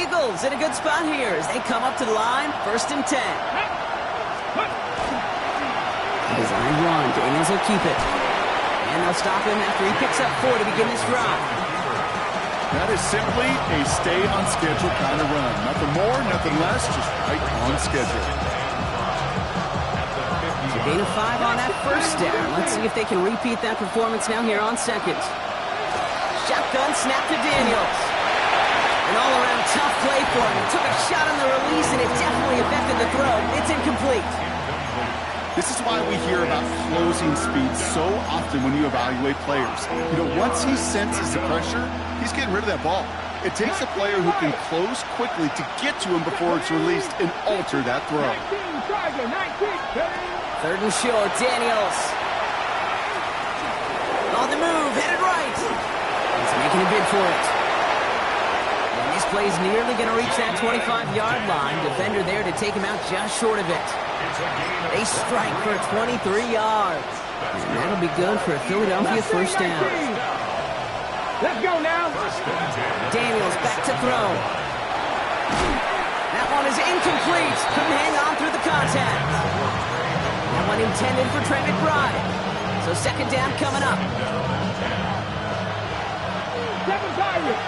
Eagles in a good spot here as they come up to the line, 1st and 10. Design run, Daniels will keep it. And they'll stop him after he picks up 4 to begin this drive. That is simply a stay-on-schedule kind of run. Nothing more, nothing less, just right on schedule. So gain of 5 on that 1st down. Let's see if they can repeat that performance now here on 2nd. Shotgun snap to Daniels. An all-around tough play for him. He took a shot on the release, and it definitely affected the throw. It's incomplete. This is why we hear about closing speed so often when you evaluate players. You know, once he senses the pressure, he's getting rid of that ball. It takes a player who can close quickly to get to him before it's released and alter that throw. 3rd and short, Daniels. On the move, headed right. He's making a bid for it. And this play's nearly going to reach that 25-yard line. Defender there to take him out just short of it. They strike for 23 yards. And that'll be good for a Philadelphia 1st down. Let's go now. Daniels back to throw. That one is incomplete. Couldn't hang on through the contact. That one intended for Trey McBride. So 2nd down coming up. 7 targets.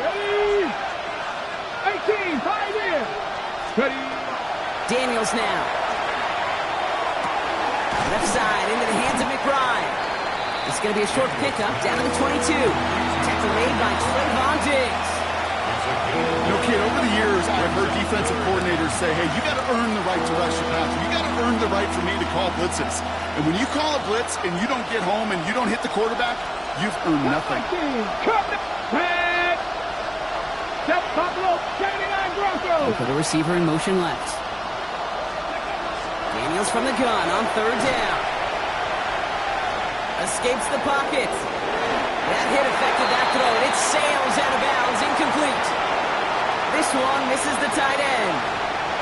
Ready. 18, 5 in. Ready. Daniels now. Left side into the hands of McBride. It's going to be a short pickup down to the 22. Tackle made by Trayvon Diggs. You know, kid, over the years, I've heard defensive coordinators say, hey, you got to earn the right to rush your passer. You got to earn the right for me to call blitzes. And when you call a blitz and you don't get home and you don't hit the quarterback, you've earned nothing. They put a receiver in motion left. Daniels from the gun on 3rd down. Escapes the pocket. That hit affected that throw. It sails out of bounds, incomplete. This one misses the tight end.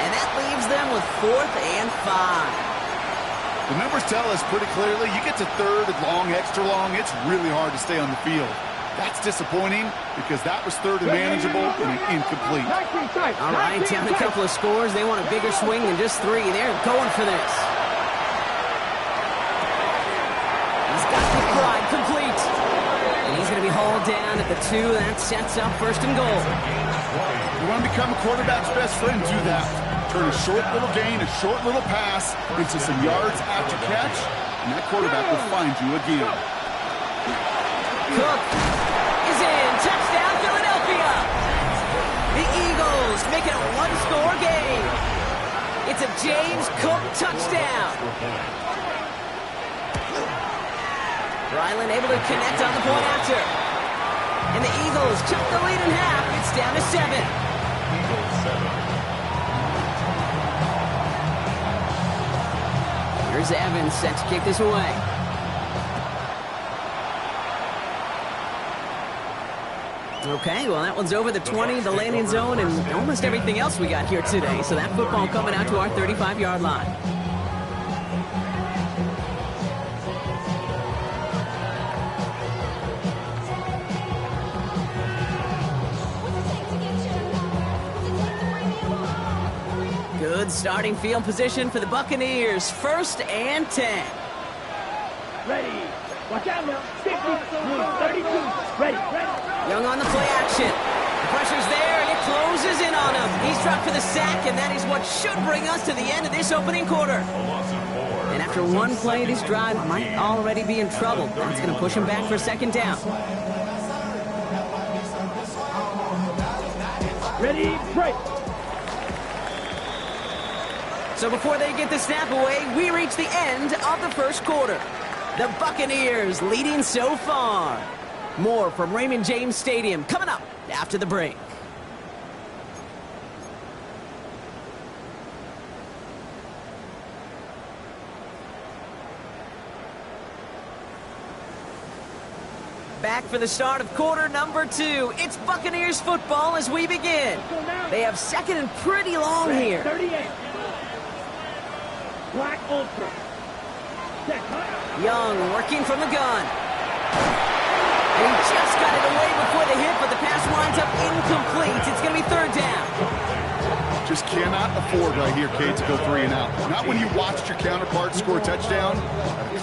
And that leaves them with 4th and 5. The numbers tell us pretty clearly, you get to 3rd and long, extra long, it's really hard to stay on the field. That's disappointing because that was 3rd and manageable and incomplete. All right, down a couple of scores. They want a bigger swing than just 3. They're going for this. He's got McBride complete. And he's going to be hauled down at the 2. That sets up 1st and goal. You want to become a quarterback's best friend, do that. Turn a short little gain, a short little pass into some yards after catch, and that quarterback will find you again. Cook is in. Touchdown, Philadelphia. The Eagles make it a 1-score game. It's a James Cook touchdown. Ryland able to connect on the point after. And the Eagles cut the lead in half. It's down to 7. Here's Evans set to kick this away. Okay, well, that one's over the 20, the landing zone, and almost everything else we got here today. So that football coming out to our 35-yard line. Good starting field position for the Buccaneers. 1st and 10. Ready. Watch out now. 50, 32. Ready. Young on the play action. The pressure's there, and it closes in on him. He's dropped for the sack, and that is what should bring us to the end of this opening quarter. And after one play, this drive might already be in trouble. That's going to push him back for 2nd down. Ready, break. So before they get the snap away, we reach the end of the 1st quarter. The Buccaneers leading so far. More from Raymond James Stadium coming up after the break. Back for the start of quarter number 2. It's Buccaneers football as we begin. They have 2nd and pretty long here. 38. Black Ultra. Young working from the gun. And he just got it away before the hit, but the pass winds up incomplete. Just cannot afford right here, Kate, to go 3 and out. Not when you watched your counterpart score a touchdown.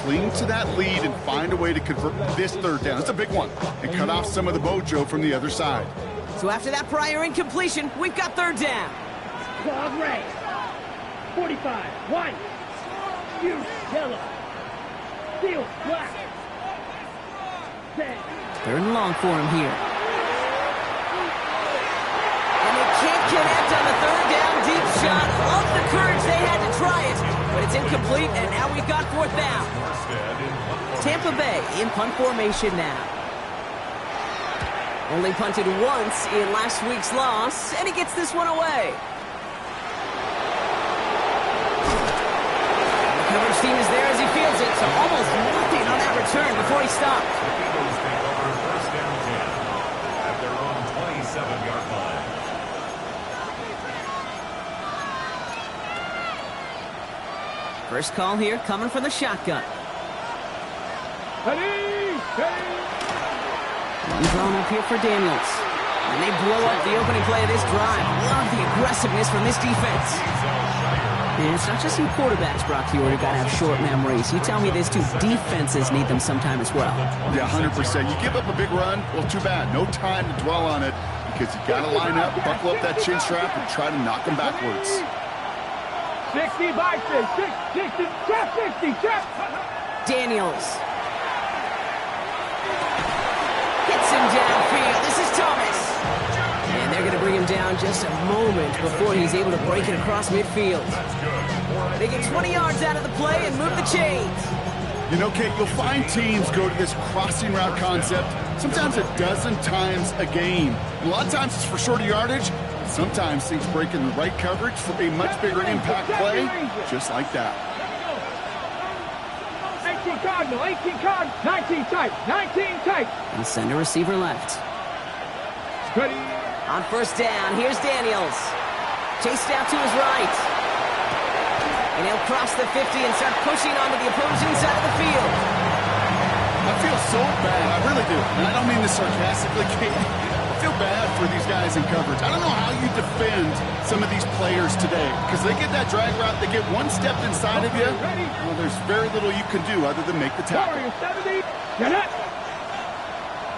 Cling to that lead and find a way to convert this 3rd down. It's a big one. And cut off some of the mojo from the other side. So after that prior incompletion, we've got 3rd down. Claws red. 45, white. You, yellow. Steel, black. 10. 3rd and long for him here. And they can't connect on the 3rd down deep shot. Love the courage they had to try it, but it's incomplete, and now we've got 4th down. Tampa Bay in punt formation now. Only punted once in last week's loss, and he gets this one away. The coverage team is there as he fields it, so almost nothing on that return before he stopped. The Eagles take over 1st down 10 at their own 27-yard line. First call here coming from the shotgun. Ready, ready. One drawn up here for Daniels. And they blow up the opening play of this drive. Love the aggressiveness from this defense. And it's not just some quarterbacks, Brock Huard, who got to have short memories. You tell me this too, defenses need them sometime as well. Yeah, 100%. You give up a big run, well, too bad. No time to dwell on it because you got to line up, buckle up that chin strap, and try to knock them backwards. 60 by 6, 60, trap 60, trap. Daniels. Hits him downfield. This is Thomas. And they're going to bring him down just a moment before he's able to break it across midfield. They get 20 yards out of the play and move the chains. You know, Kate, you'll find teams go to this crossing route concept sometimes a dozen times a game. And a lot of times it's for shorter yardage. Sometimes things break in the right coverage for a much bigger impact play, just like that. 18 Cardinal, 18 Cardinal, 19 tight, 19 tight. And send a receiver left. Ready. On 1st down, here's Daniels. Chased out to his right. And he'll cross the 50 and start pushing onto the opposing side of the field. I feel so bad, I really do. And I don't mean this sarcastically, Kate. I feel bad for these guys in coverage. I don't know how you defend some of these players today because they get that drag route, they get one step inside of you. Well, there's very little you can do other than make the tackle. Warrior 70, get up.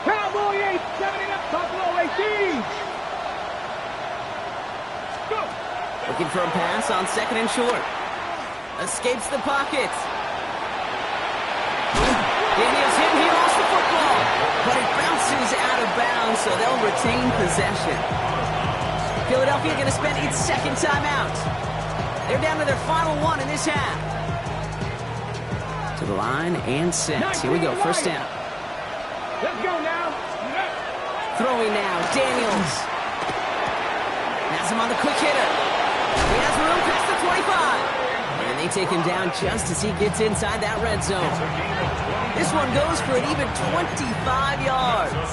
Cowboy 8, 70 up, Buffalo 18. Go. Looking for a pass on 2nd and short. Escapes the pocket. Daniels hit, he lost the football. But it bounces out of bounds, so they'll retain possession. Philadelphia going to spend its 2nd timeout. They're down to their final one in this half. To the line and set. Here we go, 1st down. Let's go now. Throwing now, Daniels. Has him on the quick hitter. He has room past the 25. And they take him down just as he gets inside that red zone. This one goes for an even 25 yards.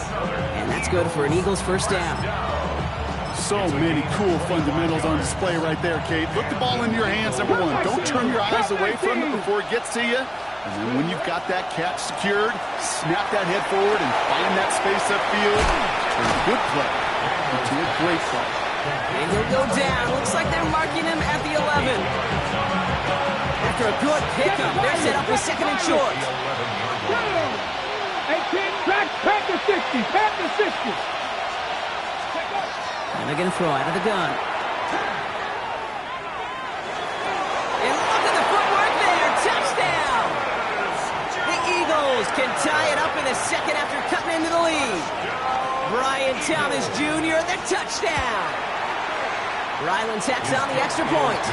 And that's good for an Eagles 1st down. So many cool fundamentals on display right there, Kate. Put the ball into your hands, number one. Don't turn your eyes away from it before it gets to you. And then when you've got that catch secured, snap that head forward and find that space upfield. Turn a good play into a great play. And he'll go down. Looks like they're marking him at the 11. After a good pickup, they're set up with 2nd and short. 18, back to 60, back to 60. And they're going to throw out of the gun. And look at the footwork there. Touchdown! The Eagles can tie it up in the 2nd after cutting into the lead. Brian Thomas Jr., the touchdown. Ryland tacks on the extra point.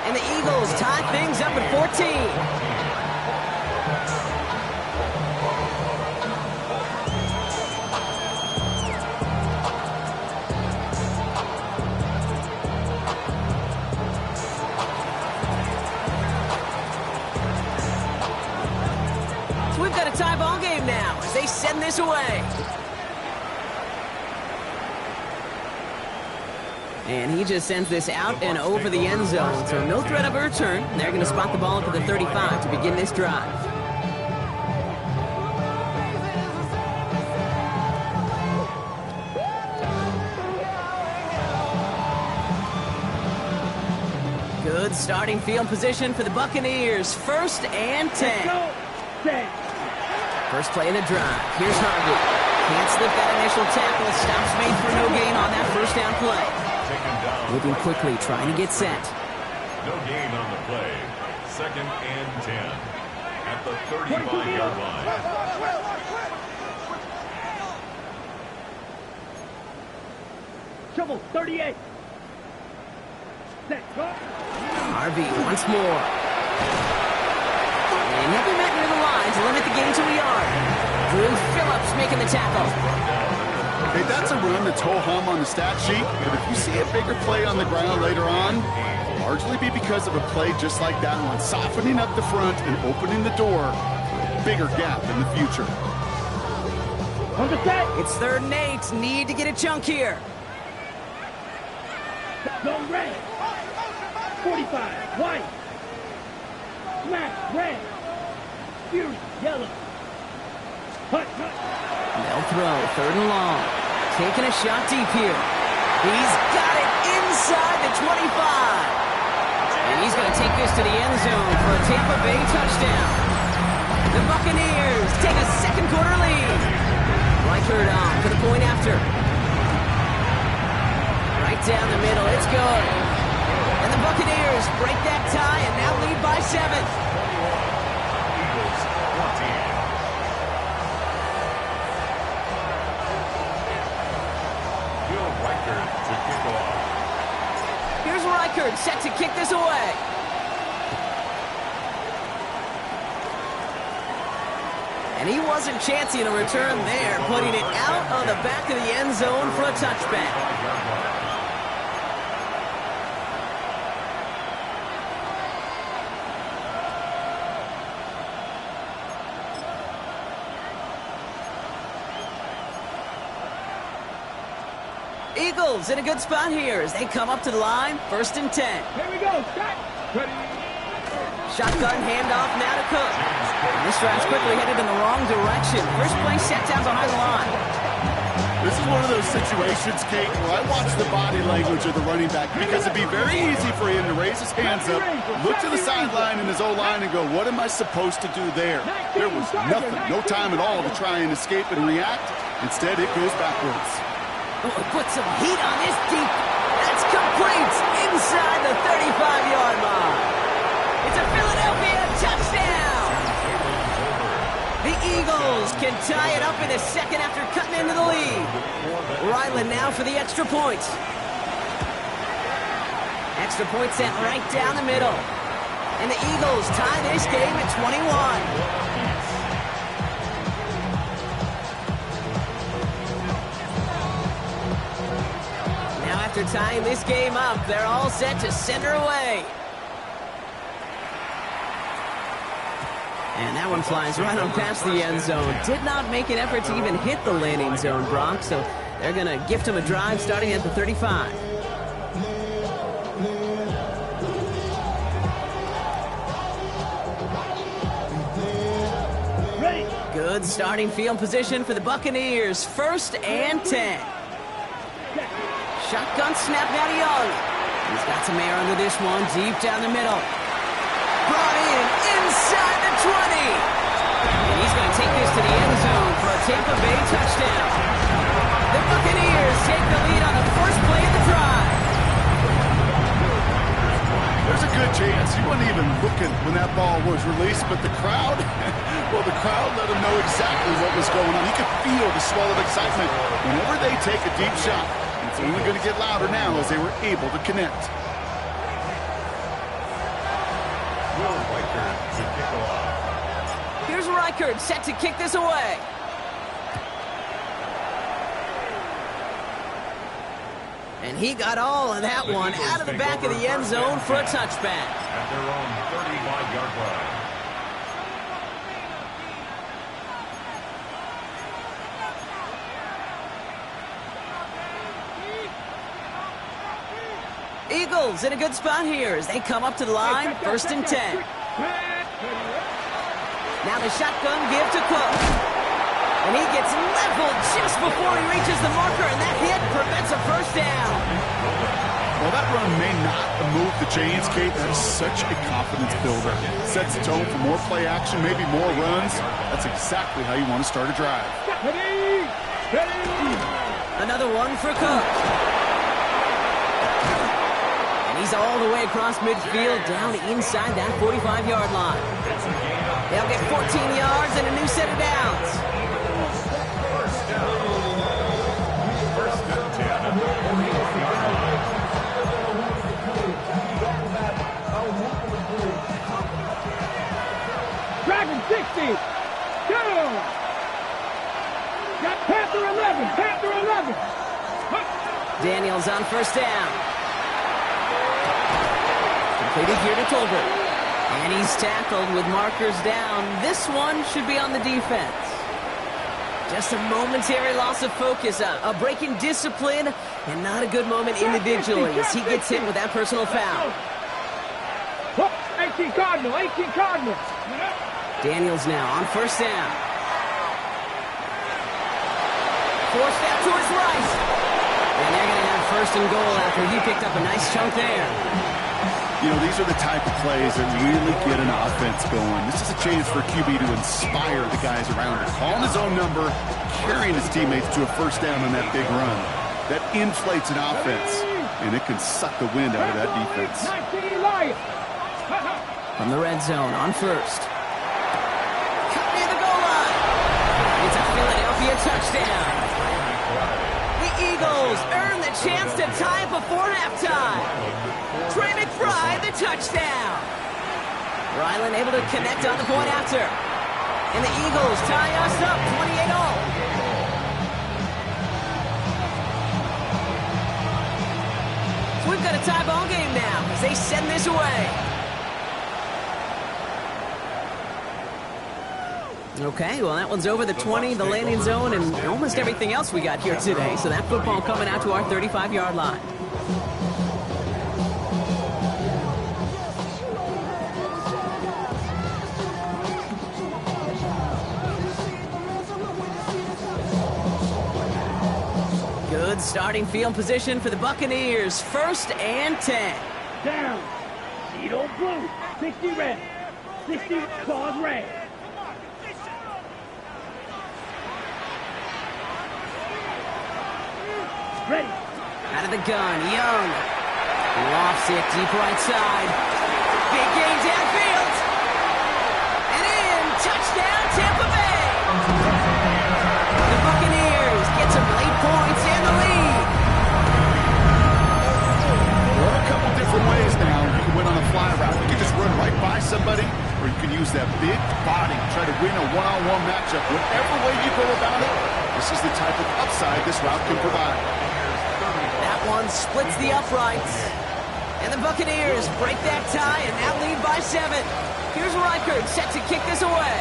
And the Eagles tie things up at 14. So we've got a tie ball game now as they send this away. And he just sends this out and over the end zone. So no threat of a return. They're going to spot the ball up at the 35 to begin this drive. Good starting field position for the Buccaneers. 1st and 10. First play of the drive. Here's Harvey. Can't slip that initial tackle. Stops made for no gain on that first down play. Moving quickly, trying to get set. No gain on the play. 2nd and 10 at the 35-yard line. Trouble, 38. Set, go. Harvey once more. And he'll be met near the line to limit the gain to a yard. Drew Phillips making the tackle. Hey, that's a run that's ho-hum on the stat sheet, but if you see a bigger play on the ground later on, it'll largely be because of a play just like that one, softening up the front and opening the door for a bigger gap in the future. It's 3rd and 8. Need to get a chunk here. Go red. 45, white. Smash, red. Fury, yellow. Hut, hut. They'll throw. 3rd and long. Taking a shot deep here. He's got it inside the 25. And he's going to take this to the end zone for a Tampa Bay touchdown. The Buccaneers take a 2nd quarter lead. Reichard on for the point after. Right down the middle. It's good. And the Buccaneers break that tie and now lead by 7. Eagles 14. Will Reichard to kick off. Here's Reichard set to kick this away. And he wasn't chancing a return there, putting it out on the back of the end zone for a touchback. Eagles in a good spot here as they come up to the line. 1st and 10. Here we go. Shot. Ready. Shotgun handoff now to Cook. And this drive's quickly headed in the wrong direction. First play set down behind the line. This is one of those situations, Kate, where I watch the body language of the running back because it'd be very easy for him to raise his hands up, look to the sideline in his O-line and go, what am I supposed to do there? There was nothing, no time at all to try and escape and react. Instead, it goes backwards. Put some heat on this deep. That's complete inside the 35-yard line. It's a Philadelphia touchdown. The Eagles can tie it up in a second after cutting into the lead. Ryland now for the extra point. Extra point sent right down the middle. And the Eagles tie this game at 21. After tying this game up, they're all set to send her away. And that one flies right on past the end zone. Did not make an effort to even hit the landing zone, Bronx, so they're going to gift him a drive starting at the 35. Ready. Good starting field position for the Buccaneers. 1st and 10. Shotgun snap now to Young. He's got some air under this one, deep down the middle. Brought in inside the 20. And he's going to take this to the end zone for a Tampa Bay touchdown. The Buccaneers take the lead on the first play of the drive. There's a good chance he wasn't even looking when that ball was released, but the crowd, well, the crowd let him know exactly what was going on. He could feel the swell of excitement whenever they take a deep shot. It's only going to get louder now as they were able to connect. Will Reichard to kick off. Here's Reichard set to kick this away. And he got all of that one out of the back of the end zone for a touchback. At their own 35-yard line. Eagles in a good spot here as they come up to the line. 1st and 10. Now the shotgun give to Cook. And he gets leveled just before he reaches the marker, and that hit prevents a first down. Well, that run may not move the chains, Kate. That is such a confidence builder. Sets the tone for more play action, maybe more runs. That's exactly how you want to start a drive. Ready? Ready? Another one for Cook. And he's all the way across midfield, down inside that 45-yard line. They'll get 14 yards and a new set of downs. First and 10 at the 40-yard line. Dragon 60. Down. Got Panther 11. Panther 11. Daniels on first down. Completed here to Tolbert. And he's tackled with markers down. This one should be on the defense. Just a momentary loss of focus, a break in discipline, and not a good moment individually as he gets hit with that personal foul. 18 Cardinal, 18 Cardinal. Daniels now on first down. Forced out to his right. And they're going to have first and goal after he picked up a nice chunk there. You know, these are the type of plays that really get an offense going. This is a chance for QB to inspire the guys around him. Calling his own number, carrying his teammates to a first down on that big run. That inflates an offense, and it can suck the wind out of that defense. From the red zone on first. Cut near the goal line. It's a Philadelphia touchdown. The Eagles earn the chance to tie it before halftime. Trey McBride, the touchdown. Ryland able to connect on the point after. And the Eagles tie us up 28-all. So we've got a tie ball game now as they send this away. Okay, well, that one's over the 20, the landing zone, and almost everything else we got here today. So that football coming out to our 35-yard line. Good starting field position for the Buccaneers. First and 10. Down. Cheeto blue. 60 red. 60 claws red. Ready. Out of the gun, Young. Lofts it deep right side. Big gain downfield. And in. Touchdown, Tampa Bay. The Buccaneers get some late points and the lead. Well, a couple different ways now. You can win on a fly route. You can just run right by somebody, or you can use that big body, try to win a one-on-one matchup. Whatever way you go about it, this is the type of upside this route can provide. That one splits the uprights. And the Buccaneers break that tie and now lead by 7. Here's Reichert set to kick this away.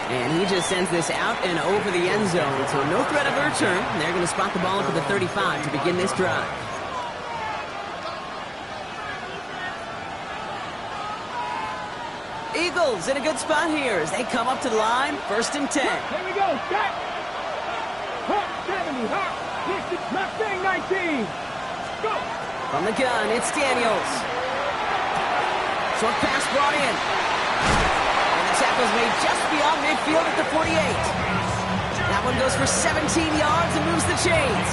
And he just sends this out and over the end zone. So no threat of a return. They're going to spot the ball up at the 35 to begin this drive. Eagles in a good spot here as they come up to the line. First and 10. Here we go. Stop. Hawk 70. Hawk. Mustang 19. Go. From the gun, it's Daniels. Short pass brought in. And the tackle's made just beyond midfield at the 48. That one goes for 17 yards and moves the chains.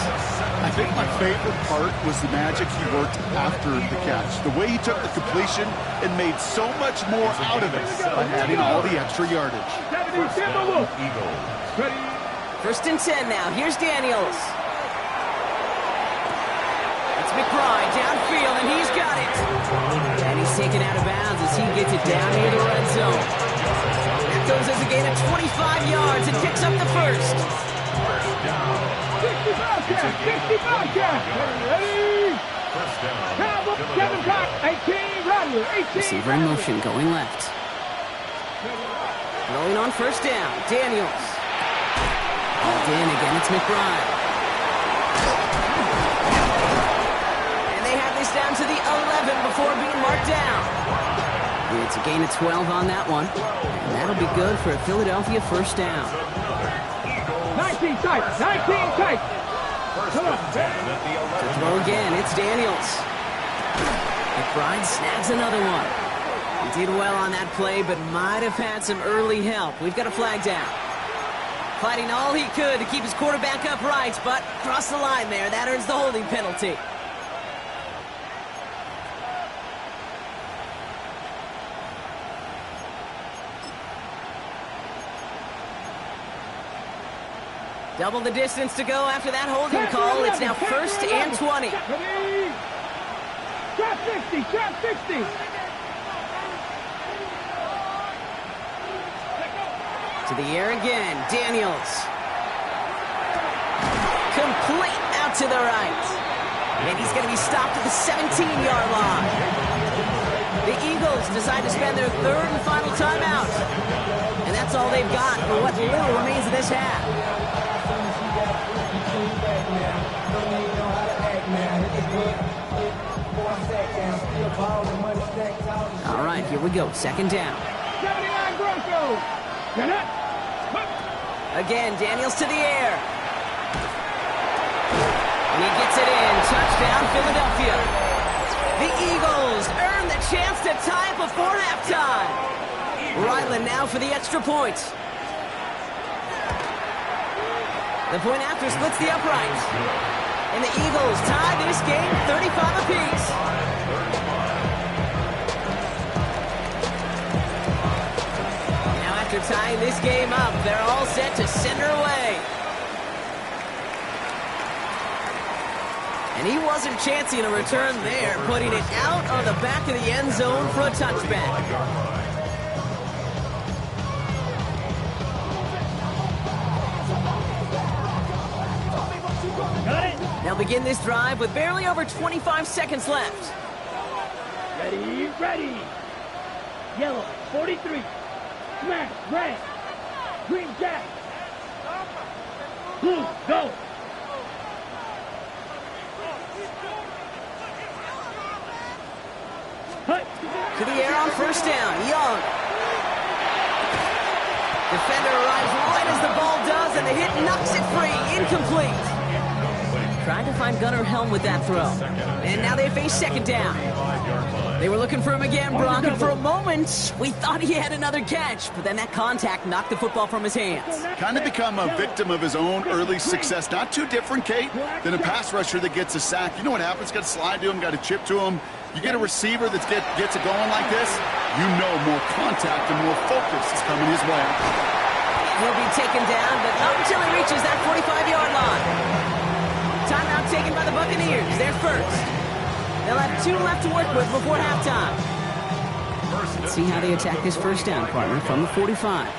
I think my favorite part was the magic he worked after the catch. The way he took the completion and made so much more out of it by adding all the extra yardage. Eagles. Ready. First and 10 now. Here's Daniels. It's McBride downfield, and he's got it. And he's taken out of bounds as he gets it down near the red zone. That goes as a gain of 25 yards and picks up the first. 60 Bobcat. Ready. First down. Cowboy, 7 Cox. 18 Rattler. 18. Receiver in motion going left. Rolling on first down. Daniels. Hauled in again. It's McBride. And they have this down to the 11 before being marked down. It's a gain of 12 on that one. And that'll be good for a Philadelphia first down. 19 tight. 19 tight. First and 10 at the 11. Throw again, it's Daniels. McBride snags another one. He did well on that play, but might have had some early help. We've got a flag down. Fighting all he could to keep his quarterback upright, but crossed the line there. That earns the holding penalty. Double the distance to go after that holding call. It's now 1st and 20. Trap 60, trap 60. To the air again, Daniels. Complete out to the right. And he's going to be stopped at the 17-yard line. The Eagles decide to spend their 3rd and final timeout. And that's all they've got for what little remains of this half. All right, here we go. 2nd down. 79 Broncos. Again, Daniels to the air. And he gets it in. Touchdown, Philadelphia. The Eagles earn the chance to tie it before halftime. Ryland now for the extra point. The point after splits the upright. And the Eagles tie this game 35 apiece. Now after tying this game up, they're all set to send her away. And he wasn't chancing a return there, putting it out on the back of the end zone for a touchback. They'll begin this drive with barely over 25 seconds left. Ready, ready. Yellow, 43. Smash, red. Green jack. Blue, go. To the air on 1st down, Young. Defender arrives right as the ball does, and the hit knocks it free, incomplete. Trying to find Gunnar Helm with that throw. And now they face 2nd down. They were looking for him again, Brock, and for a moment, we thought he had another catch, but then that contact knocked the football from his hands. Kind of become a victim of his own early success. Not too different, Kate, than a pass rusher that gets a sack. You know what happens? Got to slide to him, got to chip to him. You get a receiver that gets it going like this, you know more contact and more focus is coming his way. He'll be taken down, but not until he reaches that 45-yard line. Timeout taken by the Buccaneers. They're first. They'll have 2 left to work with before halftime. Let's see how they attack this 1st down, partner, from the 45.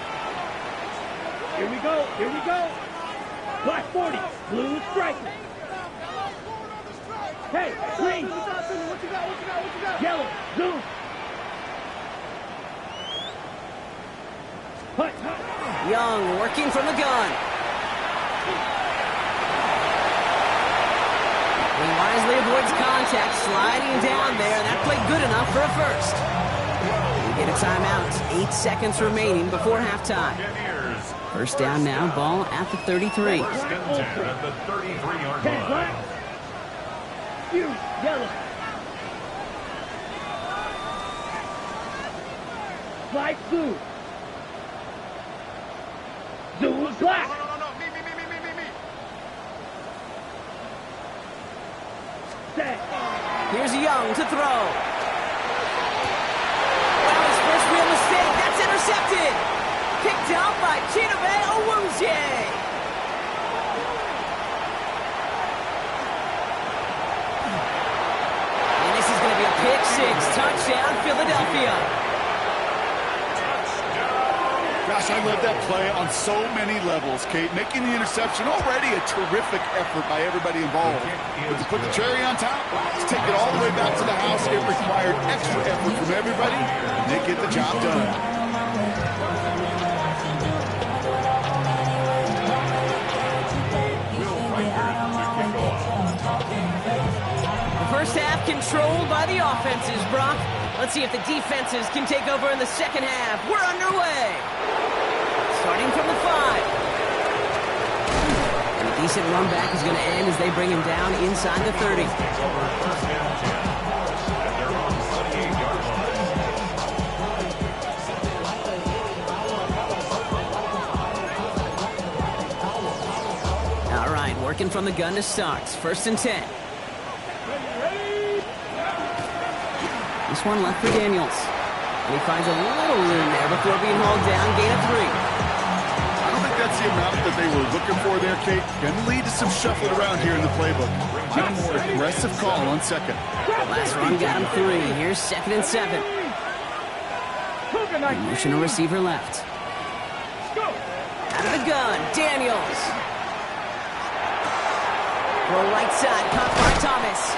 Here we go, here we go. Black 40, blue striker. Hey, green. What you got? Yellow, zoom. Young working from the gun. He wisely avoids contact, sliding down there. That played good enough for a first. We get a timeout. 8 seconds remaining before halftime. 1st down now, ball at the 33. 1st and 10 at the 33-yard line. You, yellow. Flight blue. Zoom black. Me. Set. Here's Young to throw. Well, his first real mistake. That's intercepted. Picked up by Chidobe Awuzie. And this is going to be a pick 6. Touchdown, Philadelphia. Gosh, I love that play on so many levels, Kate. Making the interception, already a terrific effort by everybody involved. But to put the cherry on top, to take it all the way back to the house, it required extra effort from everybody, and they get the job done. The first half controlled by the offenses, Brock. Let's see if the defenses can take over in the second half. We're underway. Starting from the 5. recent run back is going to end as they bring him down inside the 30. First and 10 at their own 28-yard line. All right, working from the gun to start. First and 10. This one left for Daniels. And he finds a little room there before being hauled down. Gain of 3. I don't think that's the amount that they were looking for there, Kate. Going to lead to some shuffling around here in the playbook. A more aggressive call on second. Last run got him 3. Here's second and 7. Motion a receiver left. Out of the gun, Daniels. Throw right side, caught by Thomas.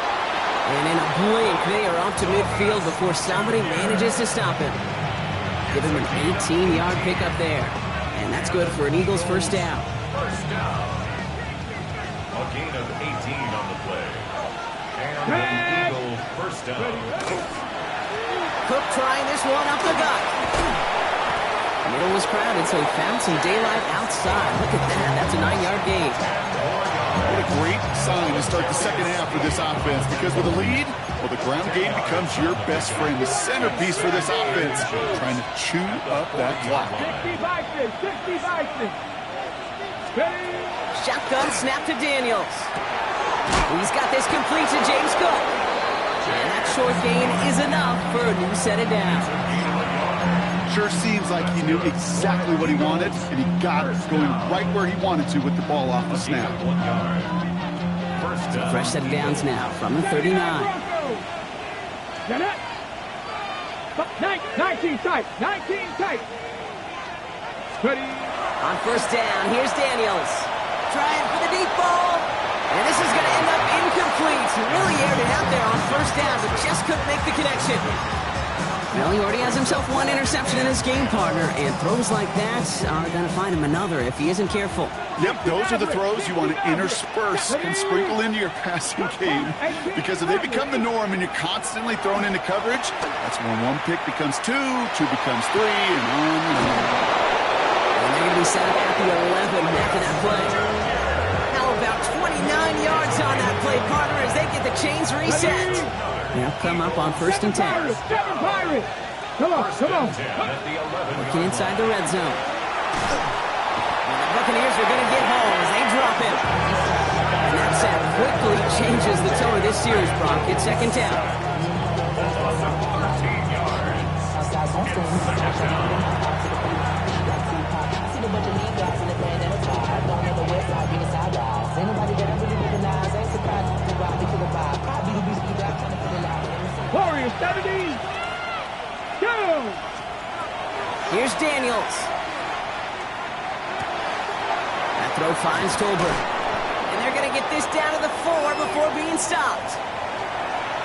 And in a blink, they are off to midfield before somebody manages to stop him. Give him an 18-yard pickup there. And that's good for an Eagles first down. First down. A gain of 18 on the play. And an Eagle first down. Cook trying this one up the gut. Middle was crowded, so he found some daylight outside. Look at that. That's a 9-yard gain. What a great sign to start the second half for this offense, because with a lead, well, the ground game becomes your best friend, the centerpiece for this offense, trying to chew up that clock. 60 Vikings. Shotgun snap to Daniels. He's got this complete to James Cook. And that short gain is enough for a new set of downs. Sure seems like he knew exactly what he wanted, and he got it going right where he wanted to with the ball off the snap. 1 yard. First down. Fresh set of downs now from the 39. 19 tight. Ready. On first down, here's Daniels. Trying for the deep ball. And this is going to end up incomplete. He really aired it out there on first down, but just couldn't make the connection. Well, he already has himself one interception in his game, partner, and throws like that are going to find him another if he isn't careful. Yep, those are the throws you want to intersperse and sprinkle into your passing game, because if they become the norm and you're constantly thrown into coverage, that's when one pick becomes two becomes three, and on and on. And they're going to be set up at the 11 after that play. How about 29 yards on that play, partner, as they get the chains reset. They'll come up on first and 10. Come on. Looking inside the red zone. And the Buccaneers are going to get home as they drop him. And that set quickly changes the tone of this series, Brock. It's second down. Warriors 70. Go. Here's Daniels. That throw finds Tolbert. And they're going to get this down to the 4 before being stopped.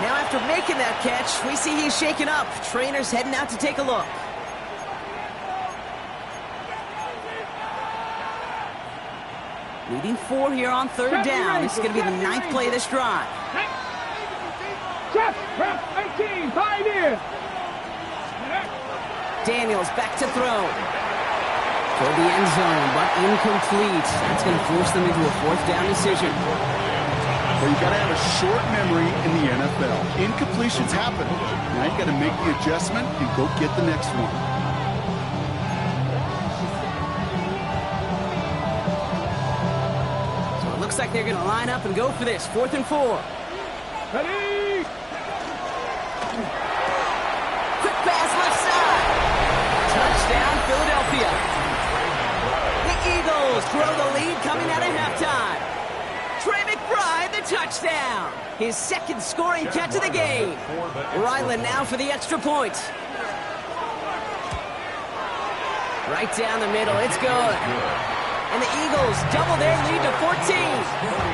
Now after making that catch, we see he's shaken up. Trainer's heading out to take a look. Leading 4 here on third down. This is going to be the 9th play of this drive. Jeff, 18, Pioneer. Daniels back to throw. Toward the end zone, but incomplete. That's going to force them into a 4th down decision. Well, you got to have a short memory in the NFL. Incompletions happen. Now you got to make the adjustment and go get the next one. So it looks like they're going to line up and go for this. 4th and 4. Ready. Quick pass left side. Touchdown, Philadelphia. The Eagles grow the lead coming out of halftime. Trey McBride, the touchdown. His 2nd scoring catch of the game. Ryland now for the extra point. Right down the middle, it's good. And the Eagles double their lead to 14.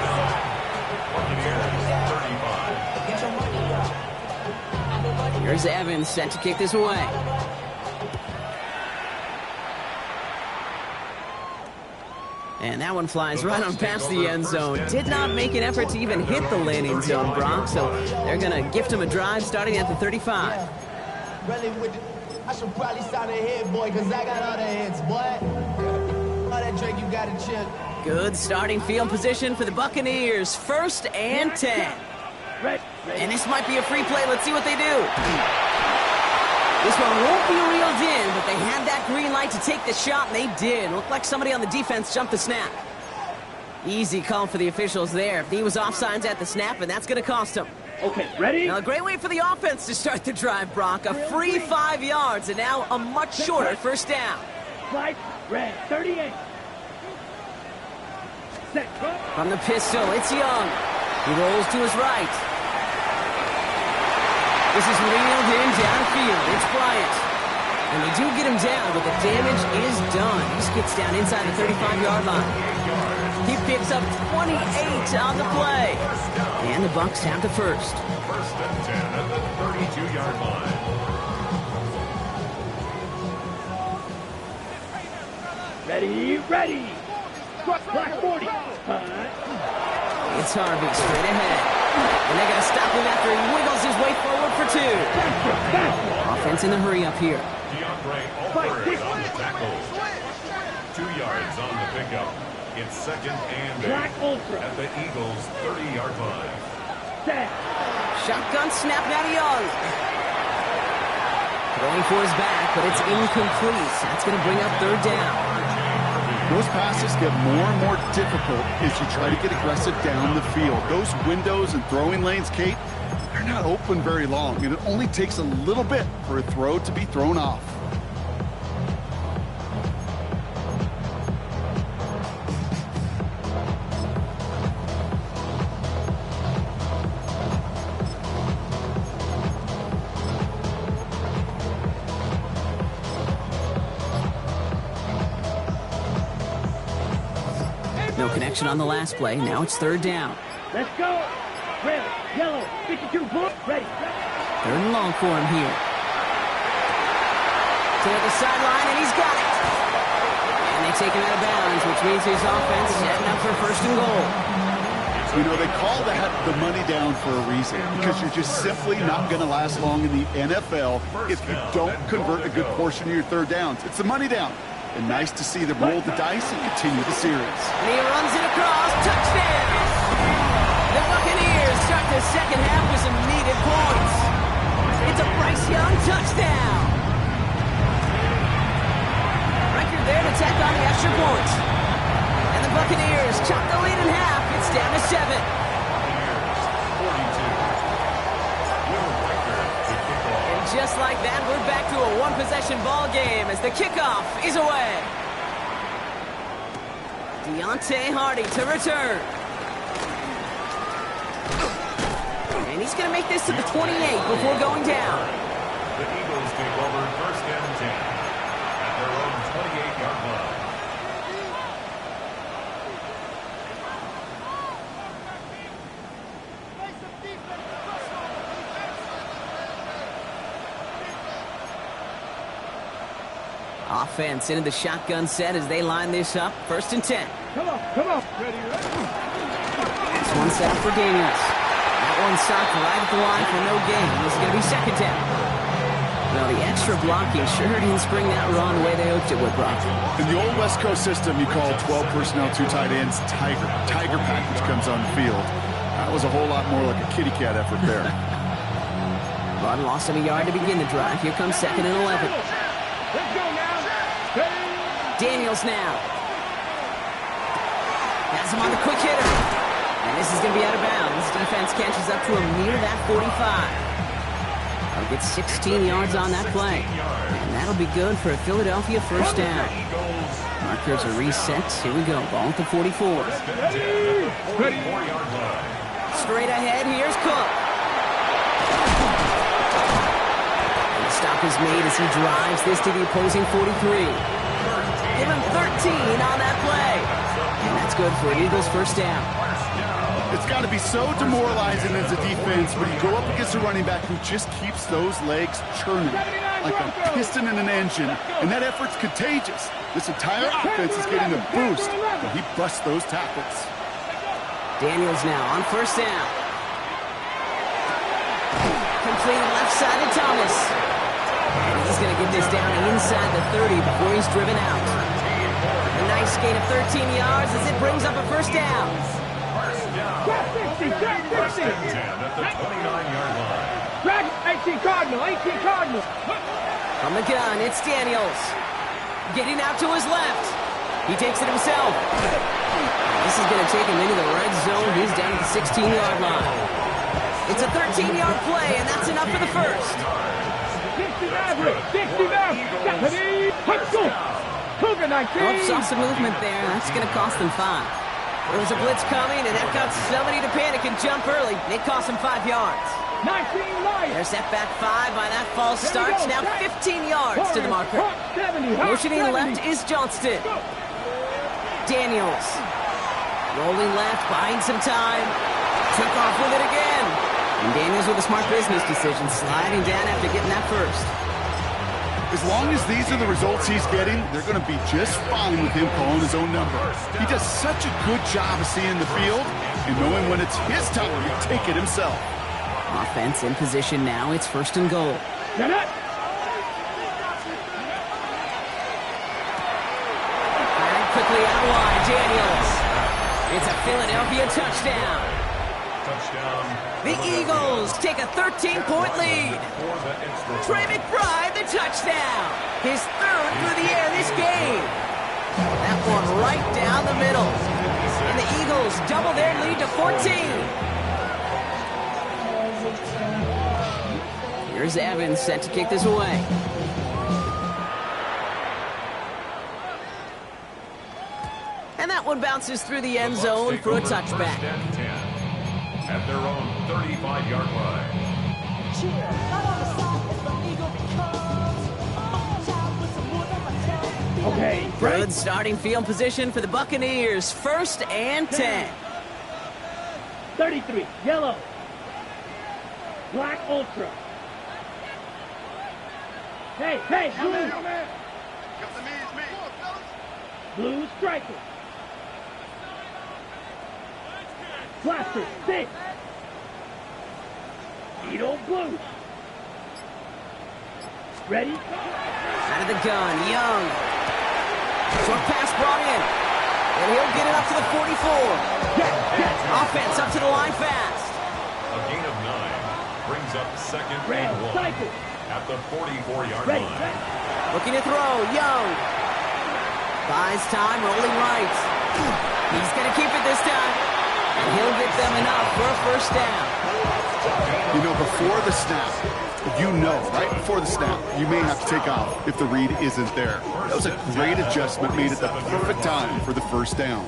Here's Evans set to kick this away. And that one flies right on past the end zone. Did not make an effort to even hit the landing zone, Brock. So they're going to gift him a drive starting at the 35. I should probably start a head, boy, because I got all the heads, boy. All that drink, you got to chill. Good starting field position for the Buccaneers. 1st and 10. And this might be a free play. Let's see what they do. This one won't be reeled in, but they had that green light to take the shot, and they did. Looked like somebody on the defense jumped the snap. Easy call for the officials there. He was offsides at the snap, and that's going to cost him. Okay, ready? Now, a great way for the offense to start the drive, Brock. A free 5 yards, and now a much shorter 1st down. Flight, red, 38. Set, go. From the pistol, it's Young. He rolls to his right. This is reeled in downfield. It's Bryant. And they do get him down, but the damage is done. He gets down inside the 35-yard line. He picks up 28 on the play. And the Bucs have the 1st. 1st and 10 at the 32-yard line. Ready, ready. Black 40. It's Harvey straight ahead. And they're going to stop him after he wiggles his way forward for 2. Offense in the hurry up here. DeAndre Alford on the tackle. 2 yards on the pickup. It's 2nd and 8 Black Ultra. at the Eagles' 30-yard line. Set. Shotgun snap now to Young. Going for his back, but it's incomplete. That's going to bring up 3rd down. Those passes get more and more difficult as you try to get aggressive down the field. Those windows and throwing lanes, Kate, they're not open very long, and it only takes a little bit for a throw to be thrown off. No connection on the last play. Now it's 3rd down. Let's go. Red, yellow, 52, blue, ready. 3rd and long for him here. To the sideline, and he's got it. And they take him out of bounds, which means his offense setting up for 1st and goal. You know, they call that the money down for a reason, because you're just simply not going to last long in the NFL if you don't convert a good portion of your 3rd downs. It's the money down. And nice to see them roll the dice and continue the series. And he runs it across. Touchdown! The Buccaneers start the 2nd half with some needed points. It's a Bryce Young touchdown. Record there to tack on the extra point. And the Buccaneers chop the lead in half. It's down to 7. 42. And just like that, we're back to a one-possession ball game as the kickoff is away. Deontay Hardy to return. And he's going to make this to the 28 before going down. The Eagles take over 1st and 10 at their own 28-yard line. Offense into the shotgun set as they line this up. 1st and 10. Come on, come on. Ready, This one set up for Daniels. That one stopped right at the line for no gain. This is going to be 2nd down. Well, the extra blocking sure didn't spring that run the way they hoped it would, Brock. In the old West Coast system, you call 12 personnel, 2 tight ends, Tiger. Tiger package comes on the field. That was a whole lot more like a kitty cat effort there. Rod lost him a yard to begin the drive. Here comes 2nd and 11. Let's go now. Daniels now. Has him on the quick hitter. And this is going to be out of bounds. Defense catches up to him near that 45. They'll get 16 yards on that play. And that'll be good for a Philadelphia 1st down. Markers are reset. Here we go. Ball at the 44. Straight ahead, here's Cook. And the stop is made as he drives this to the opposing 43. Give him 13 on that play. And that's good for an Eagles 1st down. It's got to be so demoralizing as a defense when you go up against a running back who just keeps those legs churning like a piston in an engine, and that effort's contagious. This entire offense is getting a boost when he busts those tackles. Daniels now on 1st down. Complete left side to Thomas. And he's going to get this down inside the 30 before he's driven out. A nice Nice gain of 13 yards as it brings up a first down. Got 50, got 50. 10 at the 29-yard line. Drag 18 Cardinal, 18 Cardinal. From the gun, it's Daniels. Getting out to his left. He takes it himself. This is going to take him into the red zone. He's down at the 16-yard line. It's a 13-yard play, and that's enough for the first. 60 Maverick, 60 Maverick. Let's go. Cougar 19. Oh, saw some movement there. That's going to cost them 5. There was a blitz coming, and that got somebody to panic and jump early. It cost them 5 yards. 19 Lions. They're set back 5 by that false start. Now 15 yards to the marker. 70, Motioning left is Johnston. Daniels. Rolling left, buying some time. Took off with it again. And Daniels with a smart business decision, sliding down after getting that first. As long as these are the results he's getting, they're going to be just fine with him calling his own number. He does such a good job of seeing the field and knowing when it's his time to take it himself. Offense in position now. It's first and goal. Firing quickly out wide, Daniels. It's a Philadelphia touchdown. The Eagles take a 13-point lead. Trey McBride, the touchdown. His third through the air this game. That one right down the middle. And the Eagles double their lead to 14. Here's Evans set to kick this away. And that one bounces through the end zone for a touchback. At their own 35-yard line. Okay, Good starting field position for the Buccaneers. First and 10. 33, yellow. Black Ultra. Hey, blue. Blue striker. Blaster, 6. Beetle blue. Ready? Out of the gun, Young. Short pass brought in. And he'll get it up to the 44. Offense up to the line fast. A gain of 9 brings up second Red and 1 cycle. at the 44-yard Ready. line. Looking to throw, Young. Buys time, rolling right. He's going to keep it this time. And he'll get them enough for a first down. You know, before the snap, right before the snap, you may have to take off if the read isn't there. That was a great adjustment made at the perfect time for the first down.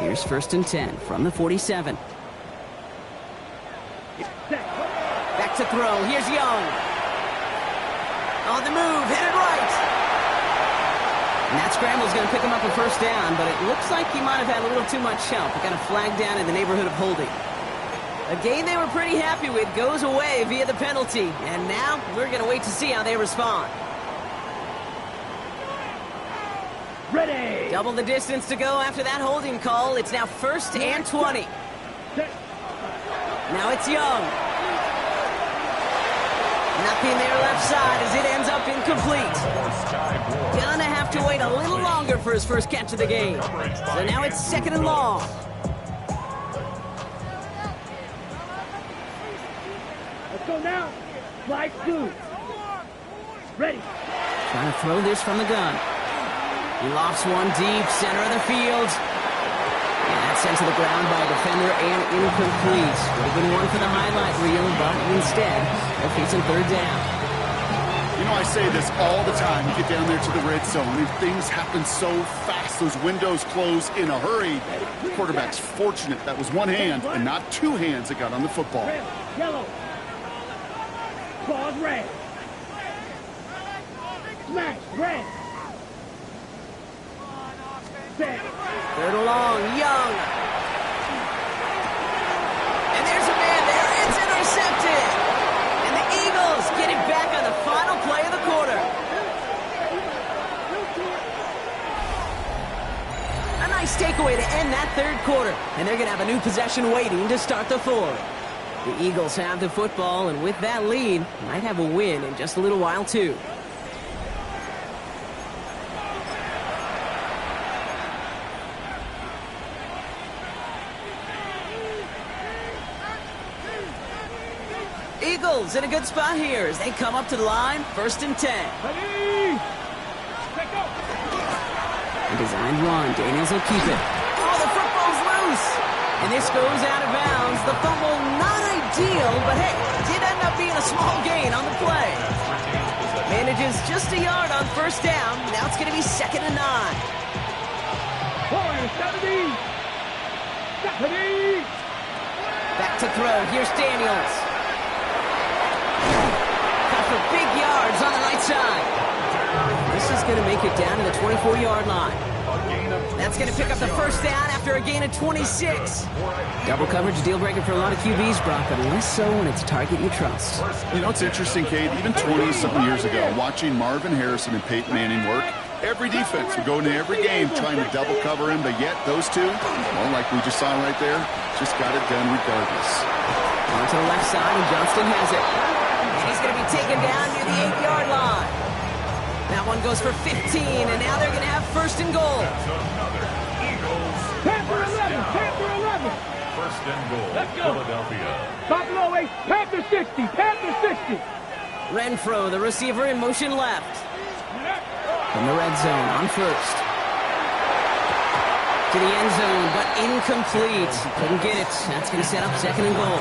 Here's first and 10 from the 47. Back to throw. Here's Young. On the move, headed right. And that scramble's going to pick him up a first down, but it looks like he might have had a little too much help. He got a flag down in the neighborhood of holding. A game they were pretty happy with goes away via the penalty, and now we're going to wait to see how they respond. Ready. Double the distance to go after that holding call. It's now first and 20. Now it's Young. Nothing there left side as it ends up incomplete. Gonna have to wait a little longer for his first catch of the game. So now it's second and long. Let's go now. Slide 2. Ready. Trying to throw this from the gun. He lofts one deep, center of the field. And that's sent to the ground by a defender and incomplete. Would have been one for the highlight reel, but instead, they're facing third down. You know, I say this all the time. You get down there to the red zone, and things happen so fast. Those windows close in a hurry. The quarterback's fortunate that was one hand and not two hands that got on the football. Red, yellow. Pause red. Smash red. Set. Third and long, Young. And there's a man there. It's intercepted. And the Eagles get it back on the final play of the quarter. A nice takeaway to end that third quarter. And they're going to have a new possession waiting to start the fourth. The Eagles have the football, and with that lead, might have a win in just a little while, too. Eagles in a good spot here as they come up to the line, 1st and 10. Ready? Let go. A designed run. Daniels will keep it. Oh, the football's loose. And this goes out of bounds. The fumble, not ideal, but hey, did end up being a small gain on the play. Manages just a yard on 1st down. Now it's going to be 2nd and 9. 70. 70. Back to throw. Here's Daniels. Got for big yards on the right side. This is going to make it down to the 24-yard line. That's going to pick up the 1st down after a gain of 26. Double coverage, deal breaker for a lot of QBs, Brock, but less so when it's a target you trust. You know, it's interesting, Kate, even 20-something years ago, watching Marvin Harrison and Peyton Manning work, every defense would go into every game trying to double cover him, but yet those two, well, like we just saw right there, just got it done regardless. On to the left side, and Johnston has it. And he's going to be taken down near the 8-yard line. That one goes for 15, and now they're going to have 1st and goal. Panther 11. Panther 11. 1st and goal. Let's go. Philadelphia. Buffalo 8. Panther 60. Panther 60. Renfro, the receiver, in motion left. From the red zone on 1st. To the end zone, but incomplete. Couldn't get it. That's going to set up 2nd and goal.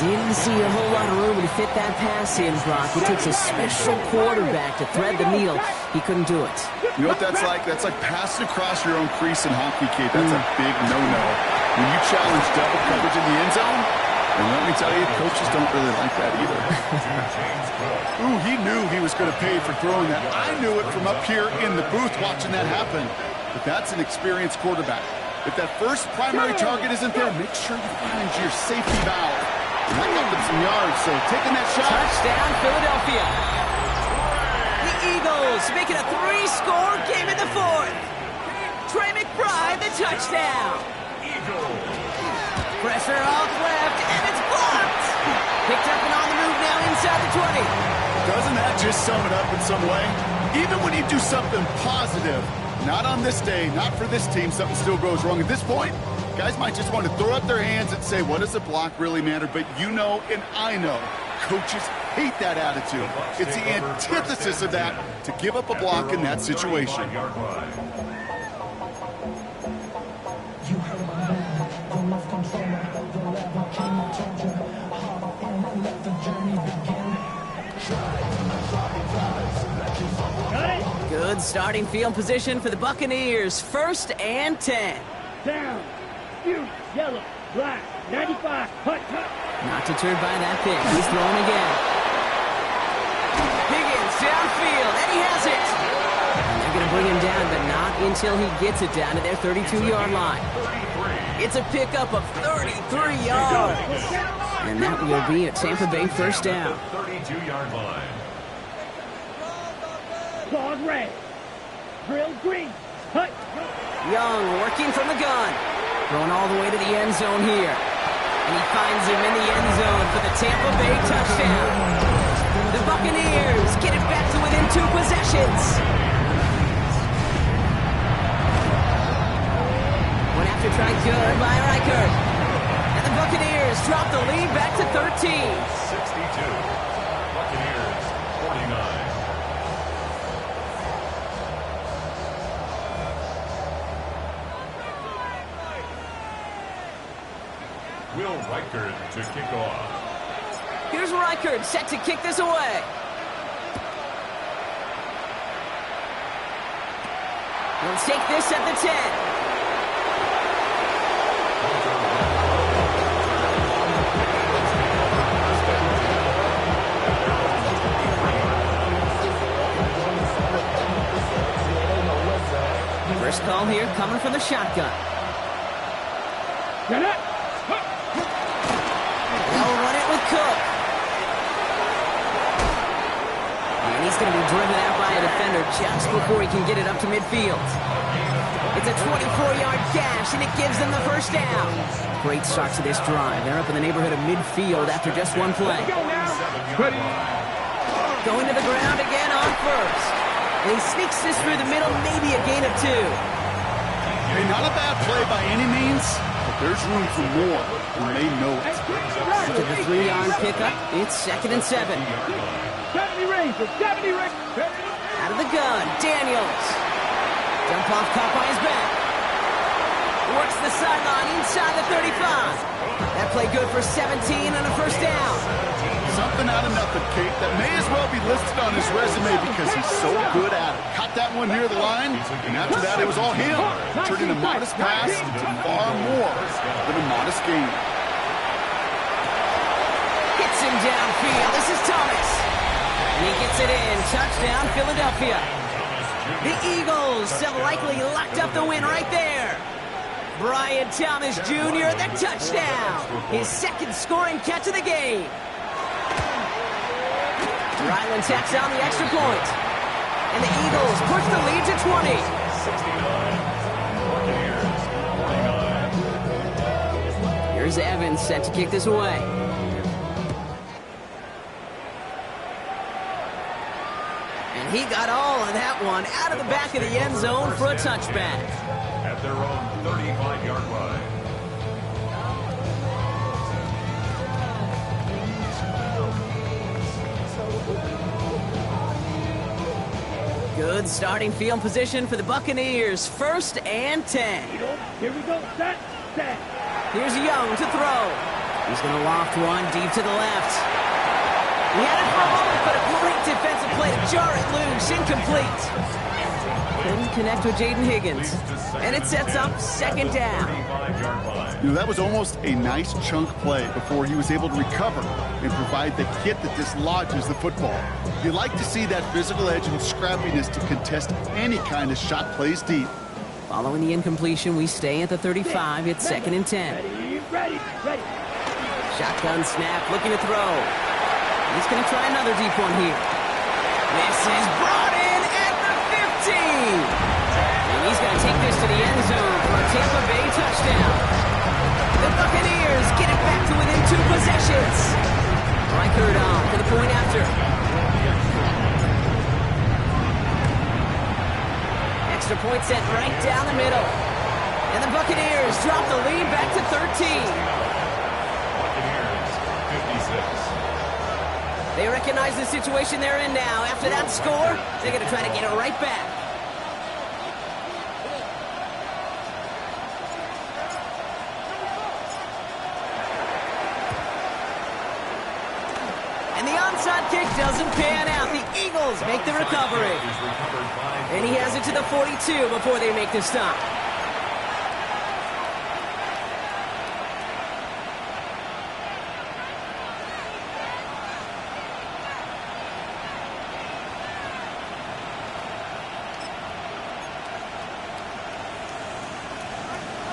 Didn't see a whole lot of room to fit that pass in, Brock. It takes a special quarterback to thread the needle. He couldn't do it. You know what that's like? That's like passing across your own crease in hockey, Kate. That's a big no-no. When you challenge double coverage in the end zone, and let me tell you, coaches don't really like that either. Ooh, he knew he was going to pay for throwing that. I knew it from up here in the booth watching that happen. But that's an experienced quarterback. If that first primary target isn't there, make sure you find your safety valve. And that got them some yards, so taking that shot. Touchdown, Philadelphia. The Eagles making a 3-score game in the 4th. Trey McBride, the touchdown. Pressure off left, and it's blocked. Picked up and on the move now inside the 20. Doesn't that just sum it up in some way? Even when you do something positive, not on this day, not for this team, something still goes wrong. At this point, guys might just want to throw up their hands and say, what does a block really matter? But you know, and I know, coaches hate that attitude. It's the antithesis of that, to give up a block in that situation. Good starting field position for the Buccaneers. 1st and 10. Down. Huge. Yellow. Black. 95. Hut. Not deterred by that pick. He's throwing again. Higgins downfield, and he has it. And they're going to bring him down, but not until he gets it down to their 32-yard line. It's a pickup of 33 yards. And that will be a Tampa Bay 1st down. 32-yard line. Claws red. Drill green. Hut. Young working from the gun. Going all the way to the end zone here. And he finds him in the end zone for the Tampa Bay touchdown. The Buccaneers get it back to within 2 possessions. One after try good by Reichert. And the Buccaneers drop the lead back to 13. 62. Buccaneers, 49. Will Reichert to kick off. Here's Reichert set to kick this away. He'll take this at the 10. First call here coming from the shotgun. Get it. They'll run it with Cook. And he's going to be driven out by a defender just before he can get it up to midfield. It's a 24-yard gash, and it gives them the 1st down. Great start to this drive. They're up in the neighborhood of midfield after just one play. Go now. Ready. Going to the ground again on 1st. And he sneaks this through the middle, maybe a gain of 2. Hey, not a bad play by any means. There's room for more, and they know it. To the 3-yard pickup, it's 2nd and 7. 70 Rangers, 70 Rangers. Out of the gun, Daniels. Dump off caught by his back. Works the sideline inside the 35. That play good for 17 and a first down. Something out of nothing, Kate, that may as well be listed on his resume because he's so good at it. Caught that one near the line, and after that it was all him, turning a modest pass into far more than a modest gain. Hits him downfield. This is Thomas. And he gets it in. Touchdown, Philadelphia. The Eagles have likely locked up the win right there. Brian Thomas Jr., the touchdown. His 2nd scoring catch of the game. Ryland tacks on the extra point. And the Eagles push the lead to 20. Here's Evans set to kick this away. And he got all of that one out of the back of the end zone for a touchback. At their own 35-yard line. Good starting field position for the Buccaneers. 1st and 10. Here we go. Set. Here's Young to throw. He's going to loft one deep to the left. He had it for a moment, but a great defensive play to jar it loose. Incomplete. Couldn't connect with Jaden Higgins. And it sets up 2nd down. You know, that was almost a nice chunk play before he was able to recover and provide the hit that dislodges the football. You like to see that physical edge and scrappiness to contest any kind of shot plays deep. Following the incompletion, we stay at the 35. It's 2nd and 10. Ready. Shotgun snap, looking to throw. He's going to try another deep one here. This is brought in at the 15. And he's going to take this to the end zone for a Tampa Bay touchdown. The Buccaneers get it back to within 2 possessions. Reichard on for the point after. Extra point set right down the middle. And the Buccaneers drop the lead back to 13. Buccaneers, 56. They recognize the situation they're in now. After that score, they're going to try to get it right back. And the onside kick doesn't pan out. The Eagles make the recovery. And he has it to the 42 before they make the stop.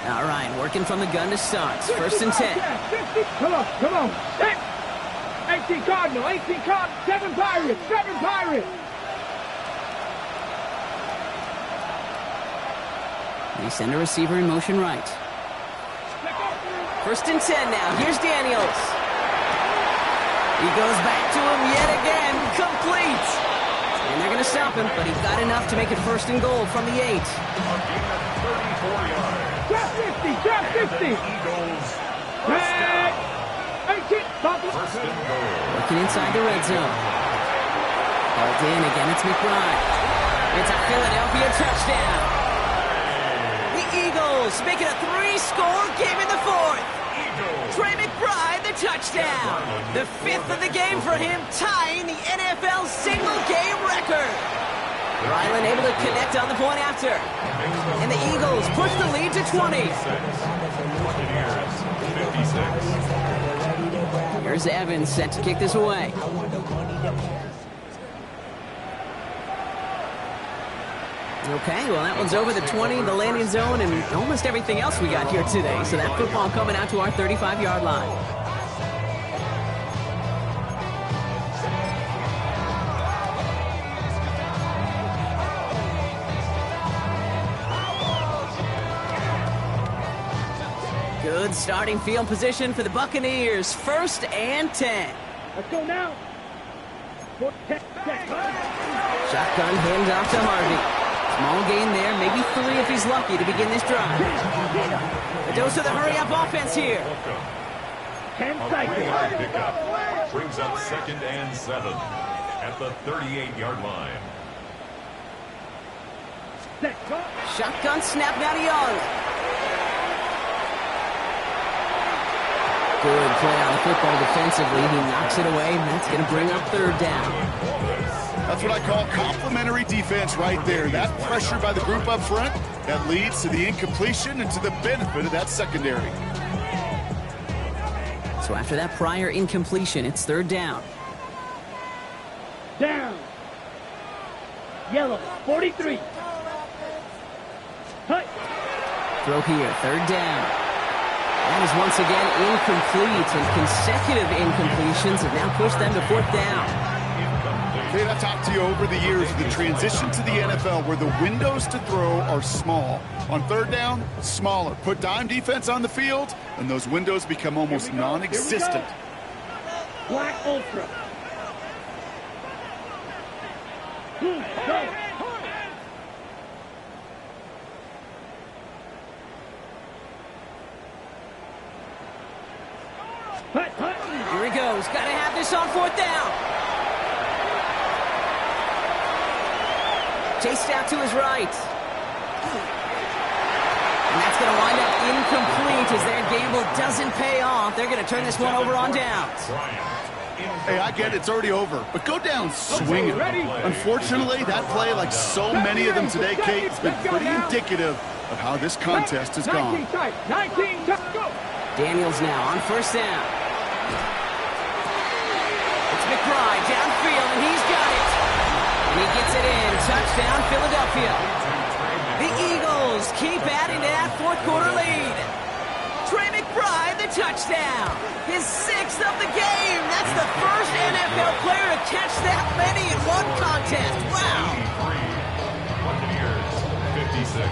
All right, working from the gun to start. 1st and 10. Come on. 18 Cardinal, 7 Pirates. They send a receiver in motion right. 1st and 10 now. Here's Daniels. He goes back to him yet again. Complete. And they're going to stop him, but he got enough to make it 1st and goal from the 8. A gain of 34 yards. Drop 50. Eagles, first down. 18, First and goal. Working inside the red zone. Called in again, it's McBride. It's a Philadelphia touchdown. The Eagles make it a 3-score game in the 4th. Trey McBride, the touchdown. The 5th of the game for him, tying the NFL single-game record. Ryland able to connect on the point after. And the Eagles push the lead to 20. Buccaneers, 56. Here's Evans set to kick this away. Okay, well, that one's over the 20, the landing zone, and almost everything else we got here today. So that football coming out to our 35-yard line. Good starting field position for the Buccaneers. 1st and 10. let's go now. 10. Shotgun handoff to Harvey. Small gain there, maybe 3 if he's lucky to begin this drive. A dose of the hurry-up offense here. 10 A seconds. 3-yard pickup brings up 2nd and 7 at the 38-yard line. Set. Shotgun snap now to Young. Good play on the football defensively. He knocks it away, and that's going to bring up 3rd down. That's what I call complimentary defense right there. That pressure by the group up front, that leads to the incompletion and to the benefit of that secondary. So after that prior incompletion, it's 3rd down. Down. Yellow, 43. Hut. Throw here, 3rd down. That is once again incomplete, and consecutive incompletions have now pushed them to 4th down. Kate, I've talked to you over the years, the transition to the NFL where the windows to throw are small. On 3rd down, smaller. Put dime defense on the field, and those windows become almost non-existent. Black Ultra. Go. Hut. Here he goes. Got to have this on 4th down. Chased out to his right. And that's going to wind up incomplete as their gamble doesn't pay off. They're going to turn this one over on downs. Hey, I get it, it's already over, but go down swinging. Unfortunately, that play, like so many of them today, Kate, has been pretty indicative of how this contest has gone. 19 tight. 19 tight. Go. Daniels now on 1st down. It's McBride downfield, and he's got it. And he gets it in. Touchdown, Philadelphia. The Eagles keep adding to that 4th quarter lead. Trey McBride, the touchdown. His 6th of the game. That's the first NFL player to catch that many in one contest. Wow. Buccaneers, 56.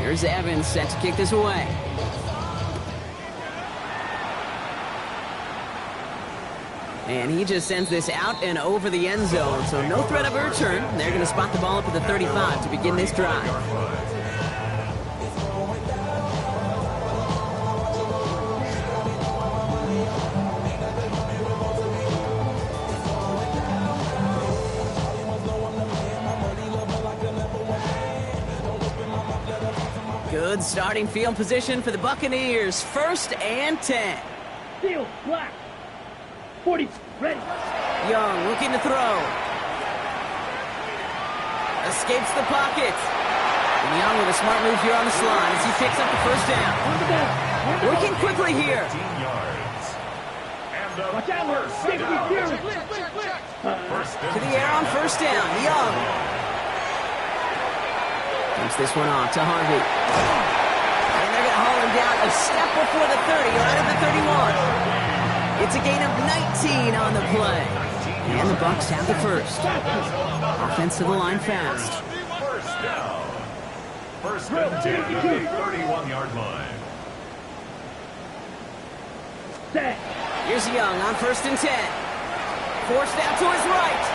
Here's Evans set to kick this away. And he just sends this out and over the end zone, so no threat of a return. They're going to spot the ball up at the 35 to begin this drive. Good starting field position for the Buccaneers. 1st and 10. Field black. 40. Ready. Young looking to throw. Escapes the pocket. And Young with a smart move here on the slide as he picks up the 1st down. Working quickly here. 15 yards. And a Watch out. first Safety down. clearance. To the air on 1st down. Young. Dumps this one off to Harvey. And they're going to haul him down a step before the 30, right at the 31. It's a gain of 19 on the play. And the Bucs have the 1st. Offense to the line fast. First down. 1st and 10 at the 31-yard line. Set. Here's Young on 1st and 10. Forced out to his right.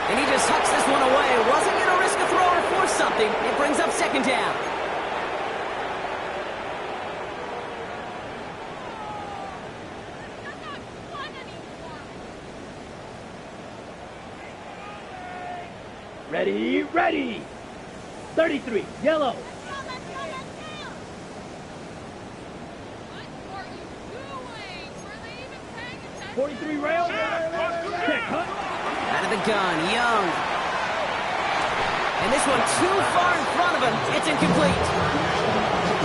And he just hucks this one away. Wasn't going to risk a throw or force something. It brings up 2nd down. Ready. Ready. 33. Yellow. What are you doing? Were they even paying attention? 43 rail. Check. Hut. Out of the gun, Young. And this one too far in front of him. It's incomplete.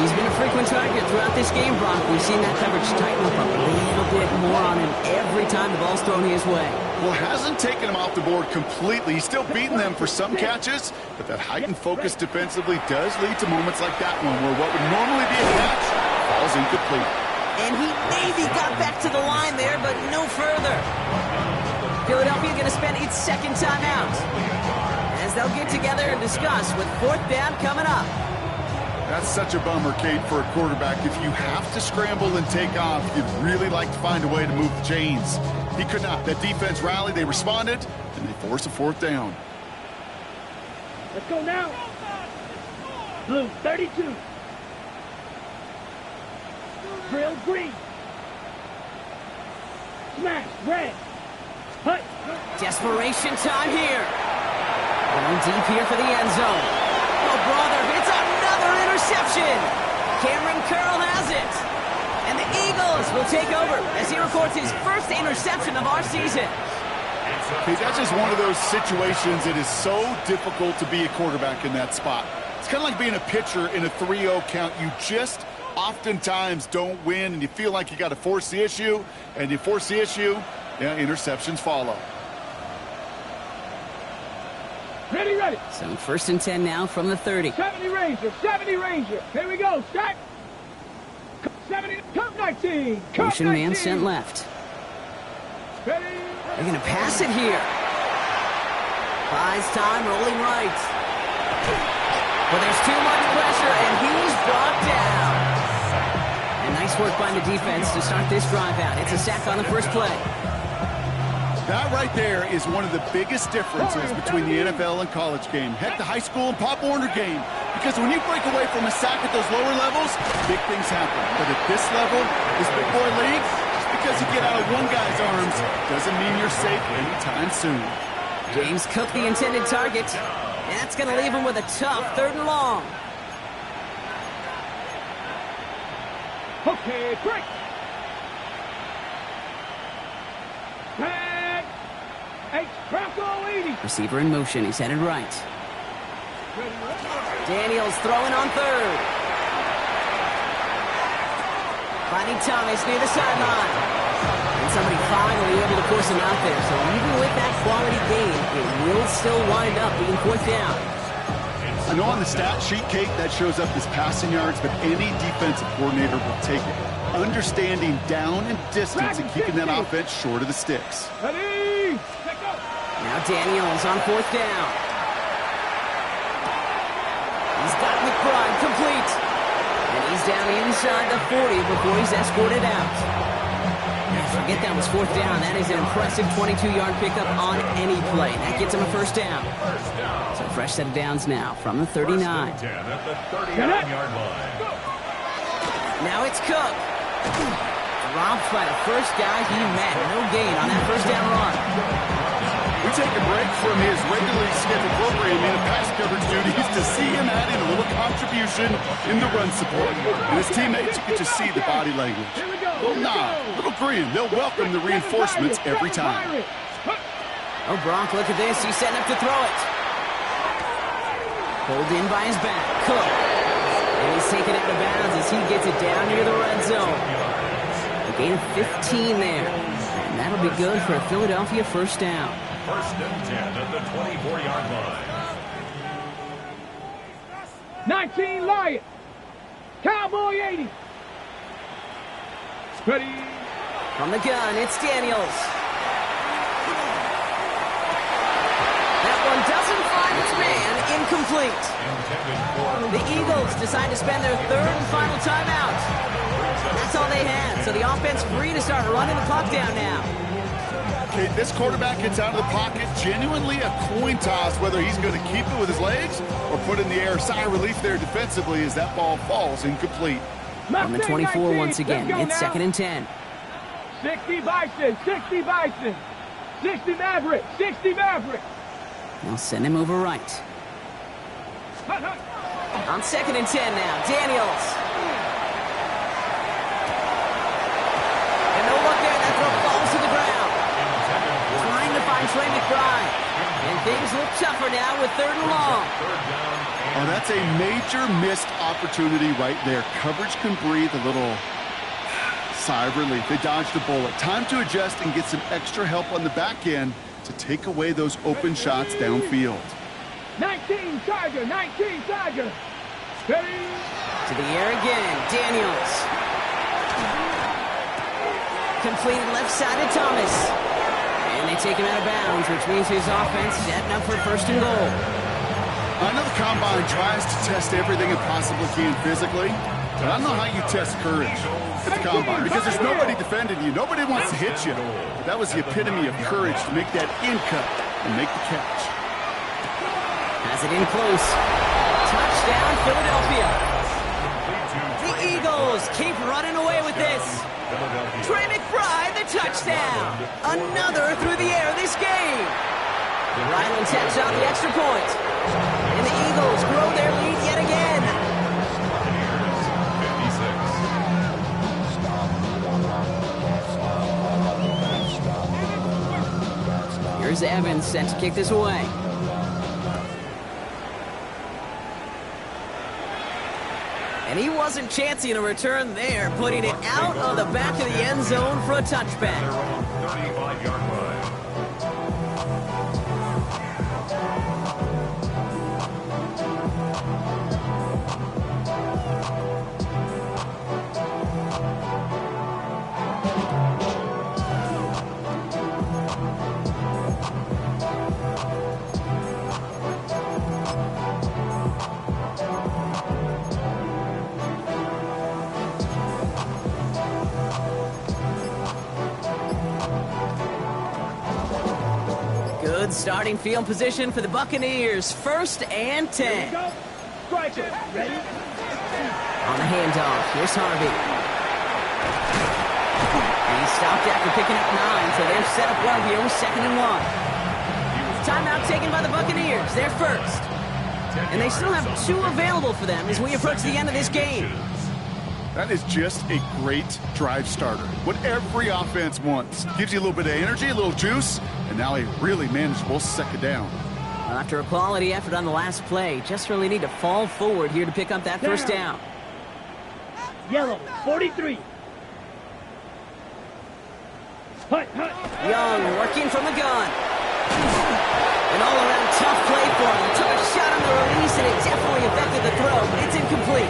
He's been a frequent target throughout this game, Brock. We've seen that coverage tighten up a little bit more on him every time the ball's thrown his way. Well, hasn't taken him off the board completely. He's still beating them for some catches, but that heightened focus defensively does lead to moments like that one where what would normally be a catch falls incomplete. And he maybe got back to the line there, but no further. Philadelphia going to spend its 2nd timeout as they'll get together and discuss with 4th down coming up. That's such a bummer, Kate, for a quarterback. If you have to scramble and take off, you'd really like to find a way to move the chains. He could not. That defense rallied, they responded, and they forced a 4th down. Let's go now. Blue, 32. Drill, green. Smash, red. Hut. Desperation time here. Going deep here for the end zone. Oh, brother, it's another interception. Cameron Curl has it. And the Eagles will take over as he records his first interception of our season. Okay, that's just one of those situations that is so difficult to be a quarterback in that spot. It's kind of like being a pitcher in a 3-0 count. You just oftentimes don't win, and you feel like you got to force the issue, and you force the issue, yeah, interceptions follow. Ready, ready. So 1st and 10 now from the 30. 70 Ranger, 70 Ranger. Here we go, start. 70, come 19. Come Motion 19. man sent left. Ready. They're going to pass it here. Buys time, rolling right. But there's too much pressure, and he's brought down. And nice work by the defense to start this drive out. It's a sack on the first play. That right there is one of the biggest differences between the NFL and college game. Heck, the high school and Pop Warner game. Because when you break away from a sack at those lower levels, big things happen. But at this level, this big boy league, just because you get out of one guy's arms doesn't mean you're safe anytime soon. James Cook, the intended target. And that's going to leave him with a tough 3rd and long. Okay, break. Tag. H. Bronco 80. Receiver in motion. He's headed right. Ready, ready. Daniels throwing on 3rd. Finding Thomas near the sideline. And somebody finally able to force him out there. So even with that quality gain, it will still wind up being 4th down. I know on the stat sheet, Kate, that shows up as passing yards, but any defensive coordinator will take it. Understanding down and distance and keeping that offense short of the sticks. Ready. Let go. Now Daniels on 4th down. He's got McBride complete. And he's down inside the 40 before he's escorted out. Forget that was 4th down. That is an impressive 22-yard pickup on any play. That gets him a 1st down. So fresh set of downs now from the 39. At the 39-yard line. Now it's Cook. Dropped by the first guy he met. No gain on that 1st down run. We take a break from his regularly scheduled programming and pass coverage duties to see him add in a little contribution in the run support. And his teammates, you get to see the body language. Little nod, little grin. They'll welcome the reinforcements every time. Oh, Gronk, look at this. He's setting up to throw it. Pulled in by his back. Cook. And he's taken out of bounds as he gets it down near the red zone. A gain of 15 there. And that'll be good for a Philadelphia 1st down. 1st and 10 at the 24-yard line. 19 Lion. Cowboy 80. Ready. From the gun, it's Daniels. That one doesn't find its man. Incomplete. The Eagles decide to spend their 3rd and final timeout. That's all they had. So the offense free to start running the clock down now. Okay, this quarterback gets out of the pocket, genuinely a coin toss whether he's going to keep it with his legs or put it in the air. Sigh of relief there defensively as that ball falls incomplete. On the 24 once again, it's 2nd and 10. 60 Bison, 60 Bison, 60 Maverick, 60 Maverick. They'll send him over right. Hut, hut. On 2nd and 10 now, Daniels. And no look there, that throw falls to the ground. Trying to find Trey McBride. And things look tougher now with 3rd and long. Oh, that's a major missed opportunity right there. Coverage can breathe a little sigh of relief. They dodged a bullet. Time to adjust and get some extra help on the back end to take away those open shots downfield. 19 Tiger, 19 Tiger. Ready. To the air again, Daniels. Completed left side to Thomas. And they take him out of bounds, which means his offense setting up for 1st and goal. I know the Combine tries to test everything it possibly can physically, I don't know how you test courage at the combine because there's nobody defending you. Nobody wants to hit you. But that was the epitome of courage to make that in cut and make the catch. Has it in close. Touchdown, Philadelphia. The Eagles keep running away with this. Trey McBride, the touchdown. Another through the air this game. Ryland taps out the extra point. And the Eagles grow their lead yet again. Here's Evans set to kick this away. And he wasn't chancing a return there, putting it out of the back of the end zone for a touchback. 35-yard line. Good starting field position for the Buccaneers. 1st and 10. Striker, ready? On the handoff, here's Harvey. And he stopped after picking up 9, so they're set up well here with 2nd and 1. Timeout taken by the Buccaneers. They're first. And they still have 2 available for them as we approach the end of this game. That is just a great drive starter. What every offense wants. Gives you a little bit of energy, a little juice, and now a really manageable 2nd down. Well, after a quality effort on the last play, just really need to fall forward here to pick up that first down. Yellow, 43. Hut, hut. Young working from the gun. An all-around tough play for him. Took a shot on the release, and it definitely affected the throw, but it's incomplete.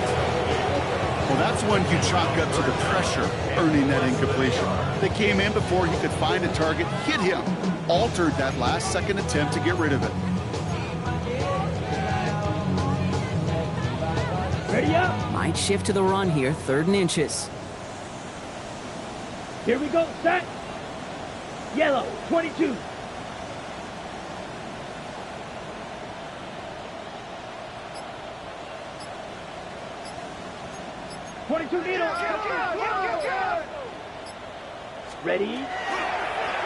Well, that's when you chalk up to the pressure earning that incompletion. They came in before he could find a target, hit him, altered that last-second attempt to get rid of it. Ready up. Might shift to the run here, 3rd and inches. Here we go, set. Yellow, 22. Needle. Ready?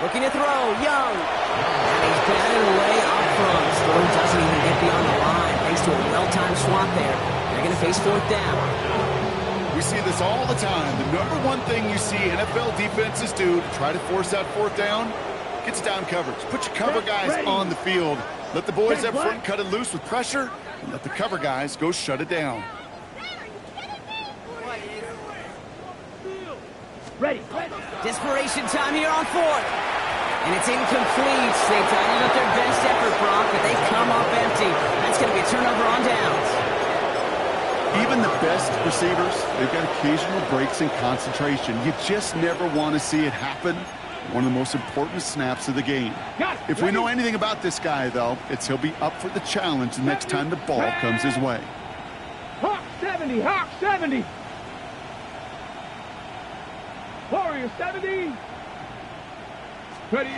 Looking to throw, Young. And he's batted away up front. Throw doesn't even get beyond the line. Thanks to a well-timed swat there. They're going to face 4th down. We see this all the time. The number one thing you see NFL defenses do to try to force that 4th down, gets down coverage. Put your cover guys on the field. Let the boys up front cut it loose with pressure, and let the cover guys go shut it down. Ready. Desperation time here on 4th. And it's incomplete. They tightened up their best effort, Brock, but they come up empty. That's going to be a turnover on downs. Even the best receivers, they've got occasional breaks in concentration. You just never want to see it happen. One of the most important snaps of the game. If we know anything about this guy, though, it's he'll be up for the challenge the next time the ball comes his way. Hawk 70, Hawk 70. Warrior 70. Ready.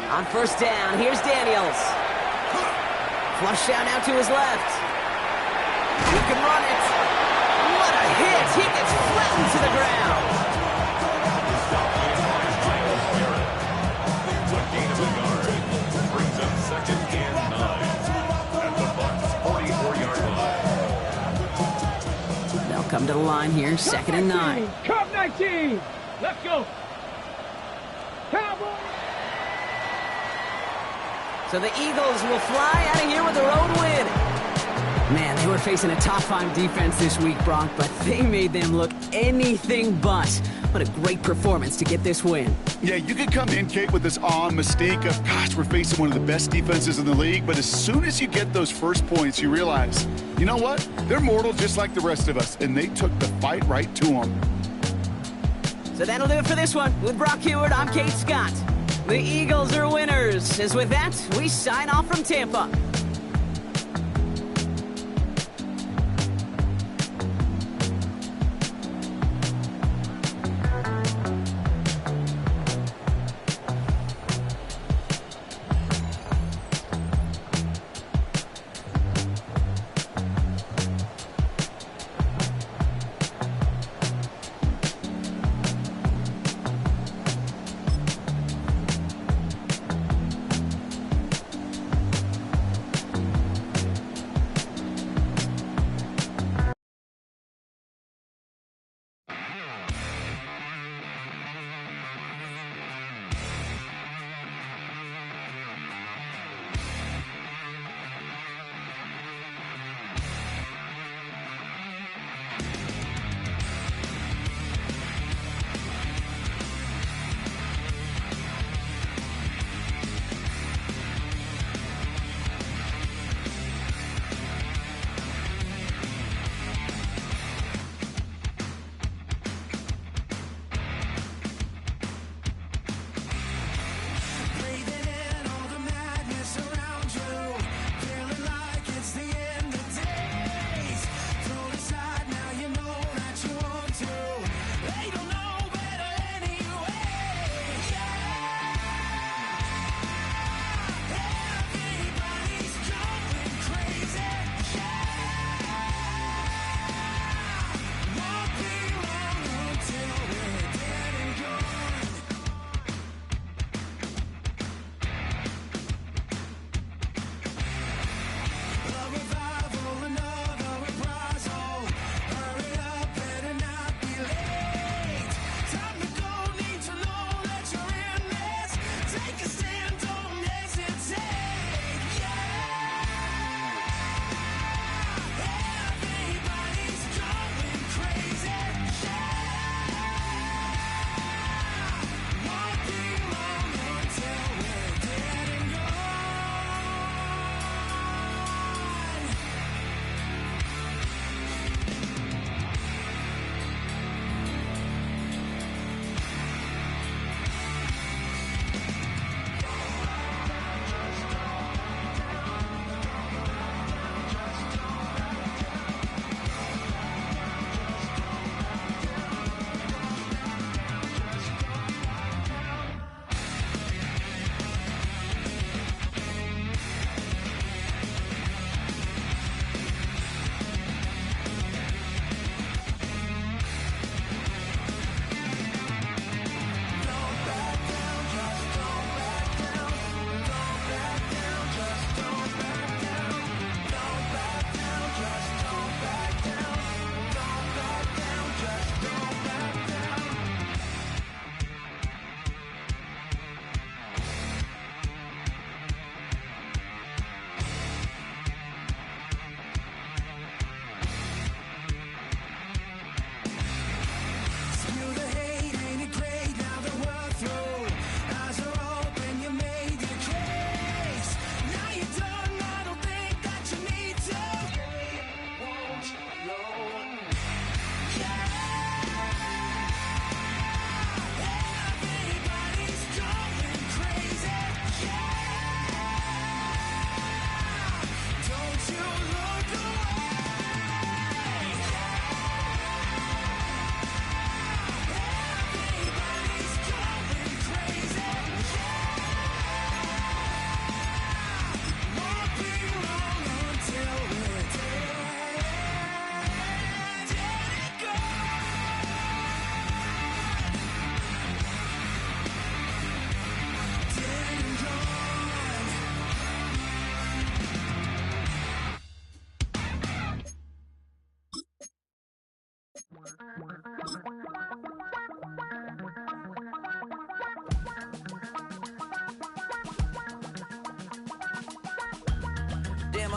On 1st down, here's Daniels. Flush down out to his left. He can run it. What a hit. He gets flattened to the ground. A gain of a yard. Brings up 2nd and 9 at the Bucs' 44-yard line. They'll come to the line here, 2nd and 9. Cup 19. Let's go. Cowboys. So the Eagles will fly out of here with a road win. Man, they were facing a top 5 defense this week, Brock, but they made them look anything but. What a great performance to get this win. Yeah, you could come in, Kate, with this awe and mystique of, gosh, we're facing one of the best defenses in the league, but as soon as you get those first points, you realize, you know what? They're mortal just like the rest of us, and they took the fight right to them. So that'll do it for this one. With Brock Huard, I'm Kate Scott. The Eagles are winners. As with that, we sign off from Tampa.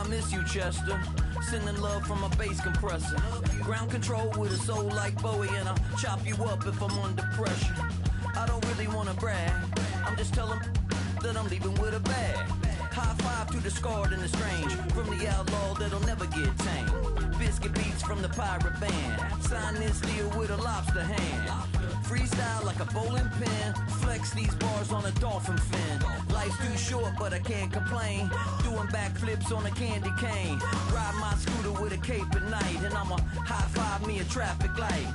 I miss you, Chester. Sending love from a bass compressor. Ground control with a soul like Bowie, and I'll chop you up if I'm under pressure. I don't really wanna brag, I'm just telling that I'm leaving with a bag. High five to the scarred and the strange, from the outlaw that'll never get tamed. Biscuit beats from the pirate band, sign this deal with a lobster hand. Freestyle like a bowling pin, flex these bars on a dolphin fin. Life's too short but I can't complain, doing backflips on a candy cane. Ride my scooter with a cape at night, and I'ma high five me a traffic light.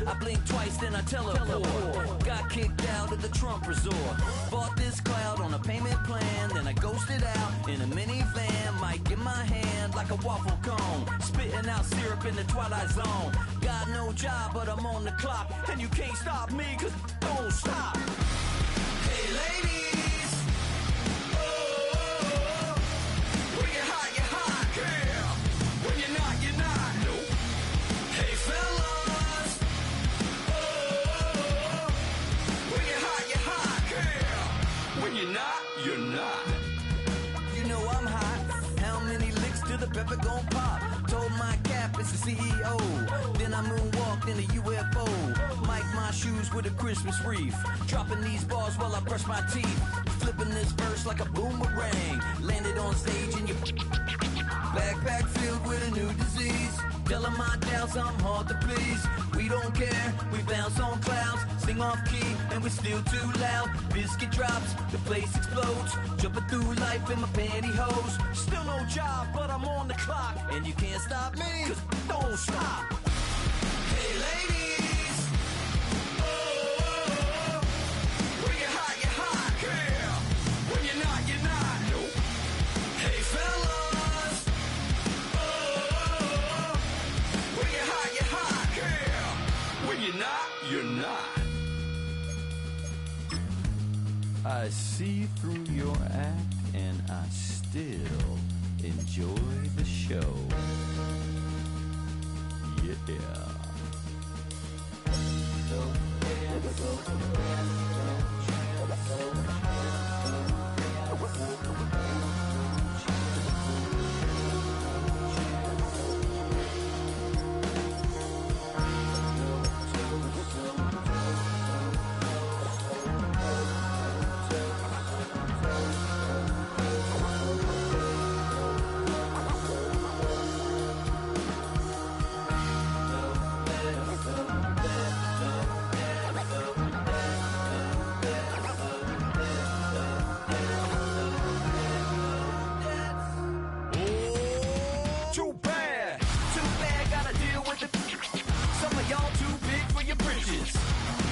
I blink twice then I teleport, got kicked out of the Trump resort. Bought this cloud on a payment plan, then I ghosted out in a minivan. Mic in my hand like a waffle cone, spitting out syrup in the twilight zone. Got no job but I'm on the clock, and you can't stop me cause don't stop. Hey ladies, oh, when you're hot, girl. When you're not, nope. Hey fellas, oh, when you're hot, girl. When you're not, you're not. You know I'm hot, how many licks till the pepper gon' pop? Told my cap it's the CEO, then I moonwalked in a UFO. Mic my shoes with a Christmas wreath, dropping these bars while I brush my teeth. Flipping this verse like a boomerang, landed on stage in your backpack filled with a new disease. Telling my doubts I'm hard to please. We don't care, we bounce on clouds, sing off key and we're still too loud. Biscuit drops, the place explodes, jumping through life in my pantyhose. Still no job but I'm on the clock, and you can't stop me cause don't stop. Hey ladies, oh, when you're hot, girl. When you're not, nope. Hey fellas, oh, when you're hot, girl. When you're not, you're not. I see through your act and I still enjoy the show. Yeah.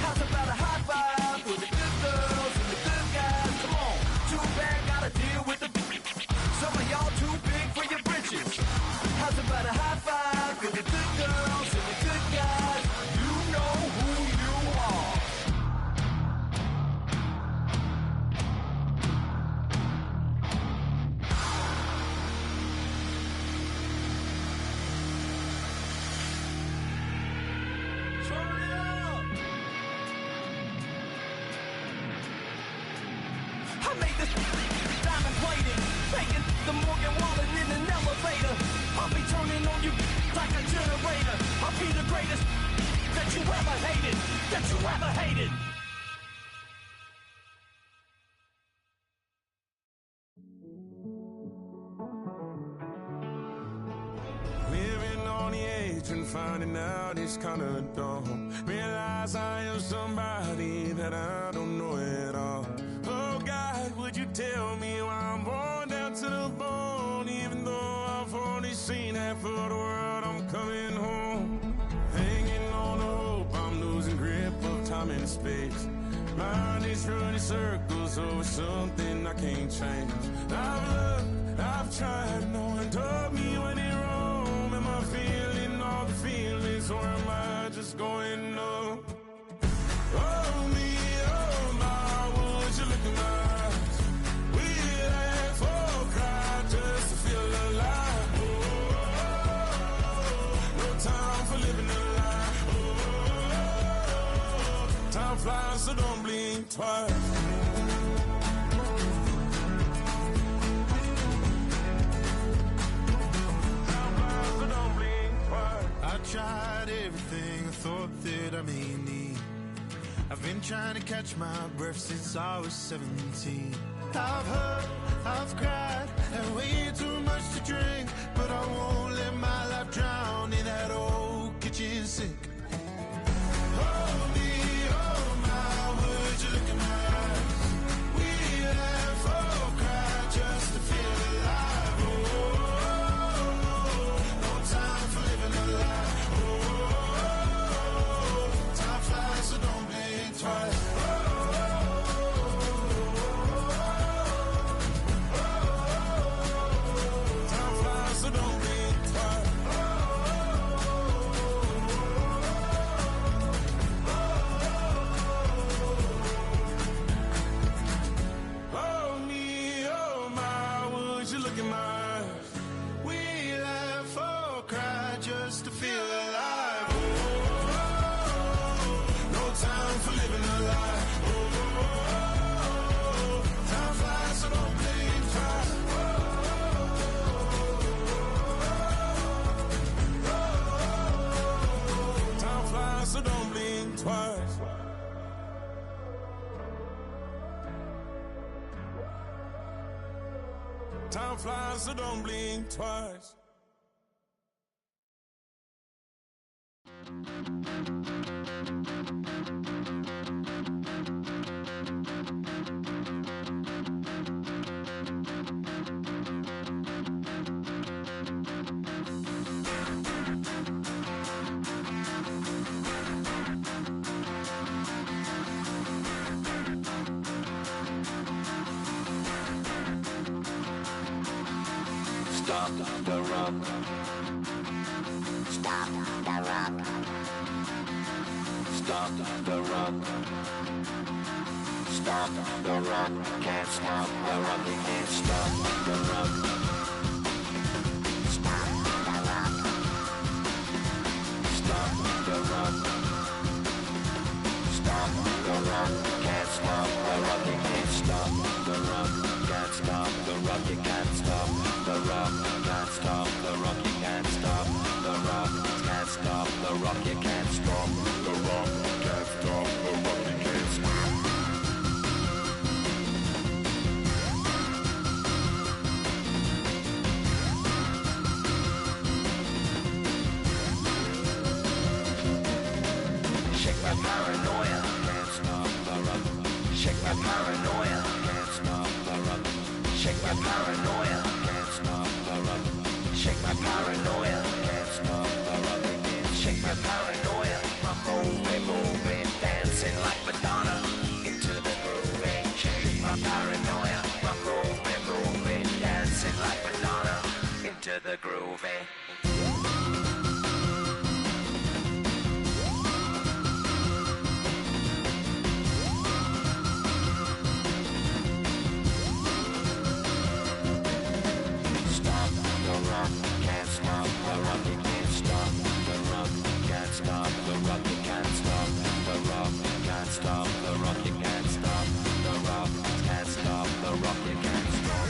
How's about a high five for the good girls and the good guys? Come on, too bad, gotta deal with the some of y'all too big for your britches. How's about a high five for the good girls and the good guys? You know who you are. The Morgan Wallen in an elevator. I'll be turning on you like a generator. I'll be the greatest that you ever hated. That you ever hated. Living on the edge and finding out it's kinda dumb. Realize I am somebody that I don't know at all. Oh God, would you tell me why I'm worn down to the bone? Even though I've only seen half of the world, I'm coming home. Hanging on to hope, I'm losing grip of time and space. Mind is running circles over something I can't change. I've looked, I've tried, no one told me when it wrong. Am I feeling all the feelings, or am I just going up? Oh me, oh my, would you look at my eyes? We laugh or cry just to feel alive. No time for living a lie. Time flies, so don't blink twice. thought that I may need. I've been trying to catch my breath since I was 17. I've hurt, I've cried, and way too much to drink, but I won't let my life drown in that old kitchen sink. Hold me, oh my, would you look in my eyes? We laugh or cry just to feel alive. Oh, no time for living a lie. Oh, time flies, so don't blink twice. Time flies, so don't blink twice. Oh me, oh my, would you look in my eyes? We laugh or cry just to feel alive. Oh, no time for living a lie. Oh, time flies, so don't blink twice. Time flies, so don't blink twice. Time flies, so don't blink twice. Stop the rock. Stop the rock. Stop the rock. Stop the rock. Can't stop the rock. You can't stop the rock. Stop the rock. Stop the rock. Stop the rock. Can't stop the rock. You can't stop the rock. Can't stop the rock. You can't stop the rock. Can't stop the rock. You can't stop the rock. Can't stop the rock. You can't stop the rock. Can't stop the rock. You can't stop. Shake my paranoia. Can't stop the rock. Shake my paranoia. Can't stop the rock. Shake my paranoia. Can't stop the rock. Shake my paranoia. Can't stop the rock. Shake my paranoia. I'm moving, dancing like Madonna into the groove. Shake my paranoia. I'm moving, dancing like Madonna into the groove. Stop the rock, can't stop the rock, you can't stop the rock, can't stop the rock, you can't stop the rock, can't stop the rock, you can't stop the rock, can't stop the rock, you can't stop.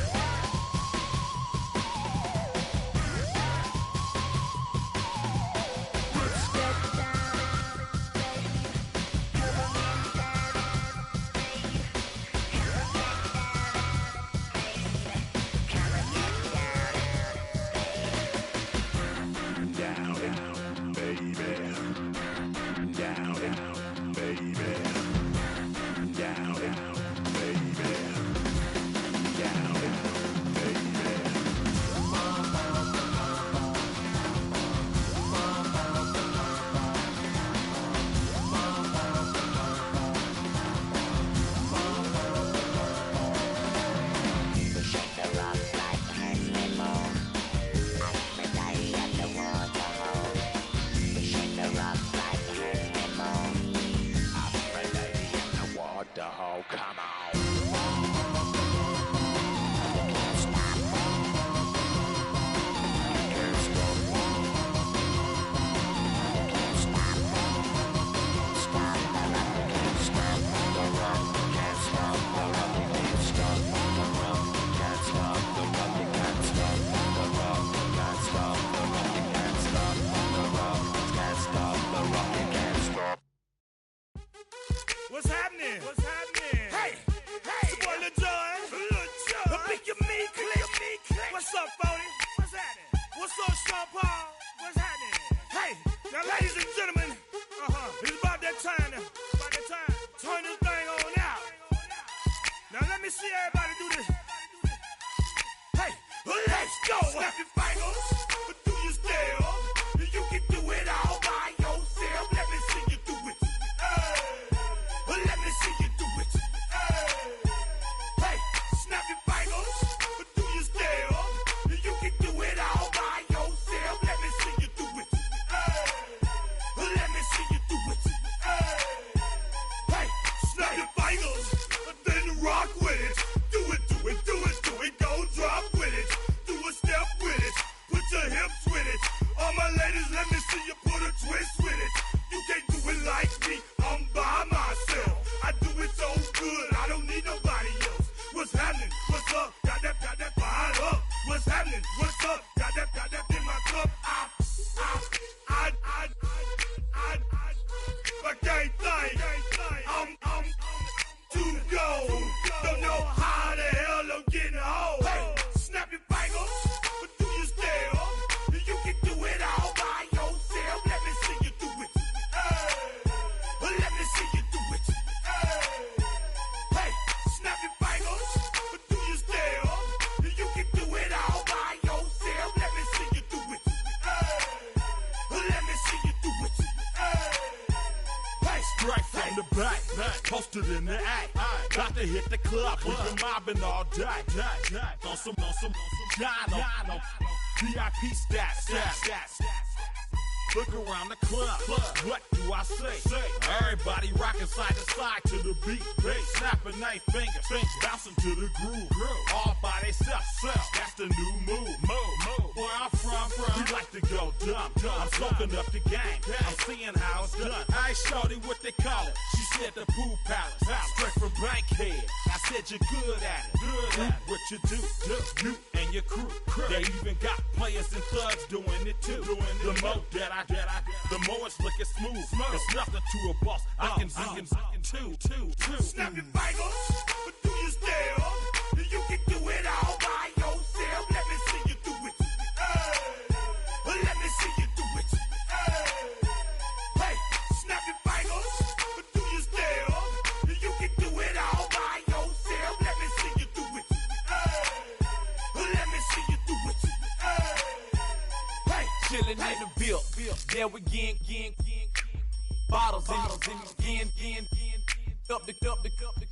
What's up, Phony? What's happening? What's up, Sean Paul? What's happening? Hey, now, ladies and gentlemen, it's about that time now. About that time. Turn this thing on out. Now, let me see everybody do this. Hey, let's go. Snap your fingers, but do you still? You can do it all by yourself. Let me see you do it. Let me see you do it. Hey, snap your fingers, but do you still? You can do it all by yourself. Let me see you do it. Let me see you do it. Hey, snap your fingers, but then rock with it. Do it, do it, do it, do it. Go drop with it. Do a step with it. Put your hips with it. All my ladies, let me see you put a twist with it. You can't do it like me. I'm by myself. I do it so good. I don't need nobody else. What's happening? What's up? Got that fired up. What's happening? What's up? Got that in my cup. I can't think. I'm too go. Don't know how the hell I'm getting home. Hey, snap your fingers, but do you still? You can do it all by yourself. Let me see you do it. Let me see you do it. Hey, snap your fingers, but do you still? You can do it all by yourself. Let me see you do it. Let me see you do it. Hey, straight from the back, posted in the act. Got to hit the club, we've been mobbing all day. On some John, VIP stats. Look around the club, what do I say? Everybody rocking side to side to the beat. Snapping their fingers, bouncing to the groove. All by themselves, that's the new move. Where I'm from, we like to go dumb. I'm soaking up the game, I'm seeing how it's done. I ain't shorty what they call it. She said the pool palace, straight from Bankhead. I said you're good at it. What you do, you and your crew. They even got players and thugs doing it too. The more that the more it's looking smooth. It's nothing to a boss. I can see him too. Snap your fingers, but do you still? You can do it all by yourself. Let me see you do it. Let me see you do it. Hey, snap your fingers, but do you still? You can do it all by yourself. Let me see you do it. Let me see you do it. Hey, chillin' in the bill. Yeah, we again. Bottles in again. Up the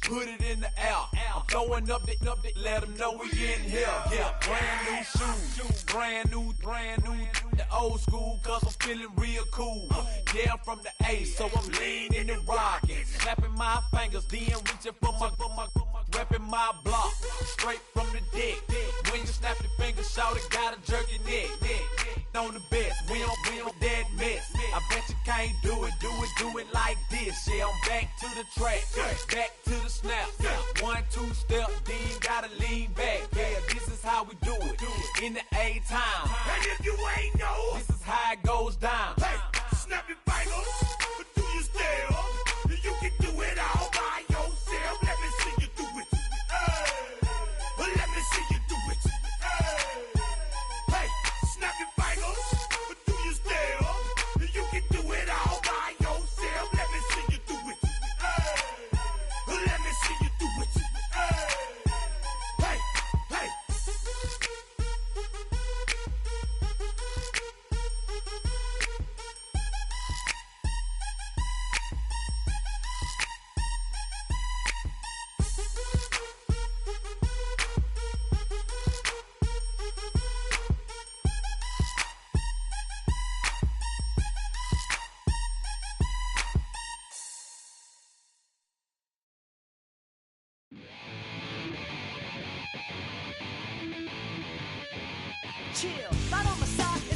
put it in the air. I'm throwing up the, let them know we in here. Yeah, brand new shoes, brand new. The old school, cause I'm feeling real cool. Yeah, I'm from the A, so I'm leaning and rocking. Snapping my fingers, then reaching for my repping my block. Straight from the deck. When you snap your fingers, shout it, gotta jerk your neck. On the best, we don't dead mess. I bet you can't do it like this. Yeah, I'm back to the track, back to the snap. 1, 2 step, then gotta lean back. Yeah, this is how we do it in the A-time. And if you ain't know, this is how it goes down. Hey, snap your fingers, but do you still? You can do it all by yourself. Let me see you do it. Let me see you do it. Hey, snap your fingers, but do you still? You can do it all by yourself. Let me see you do it. Let me see you do it. Hey. Chill, right on the side.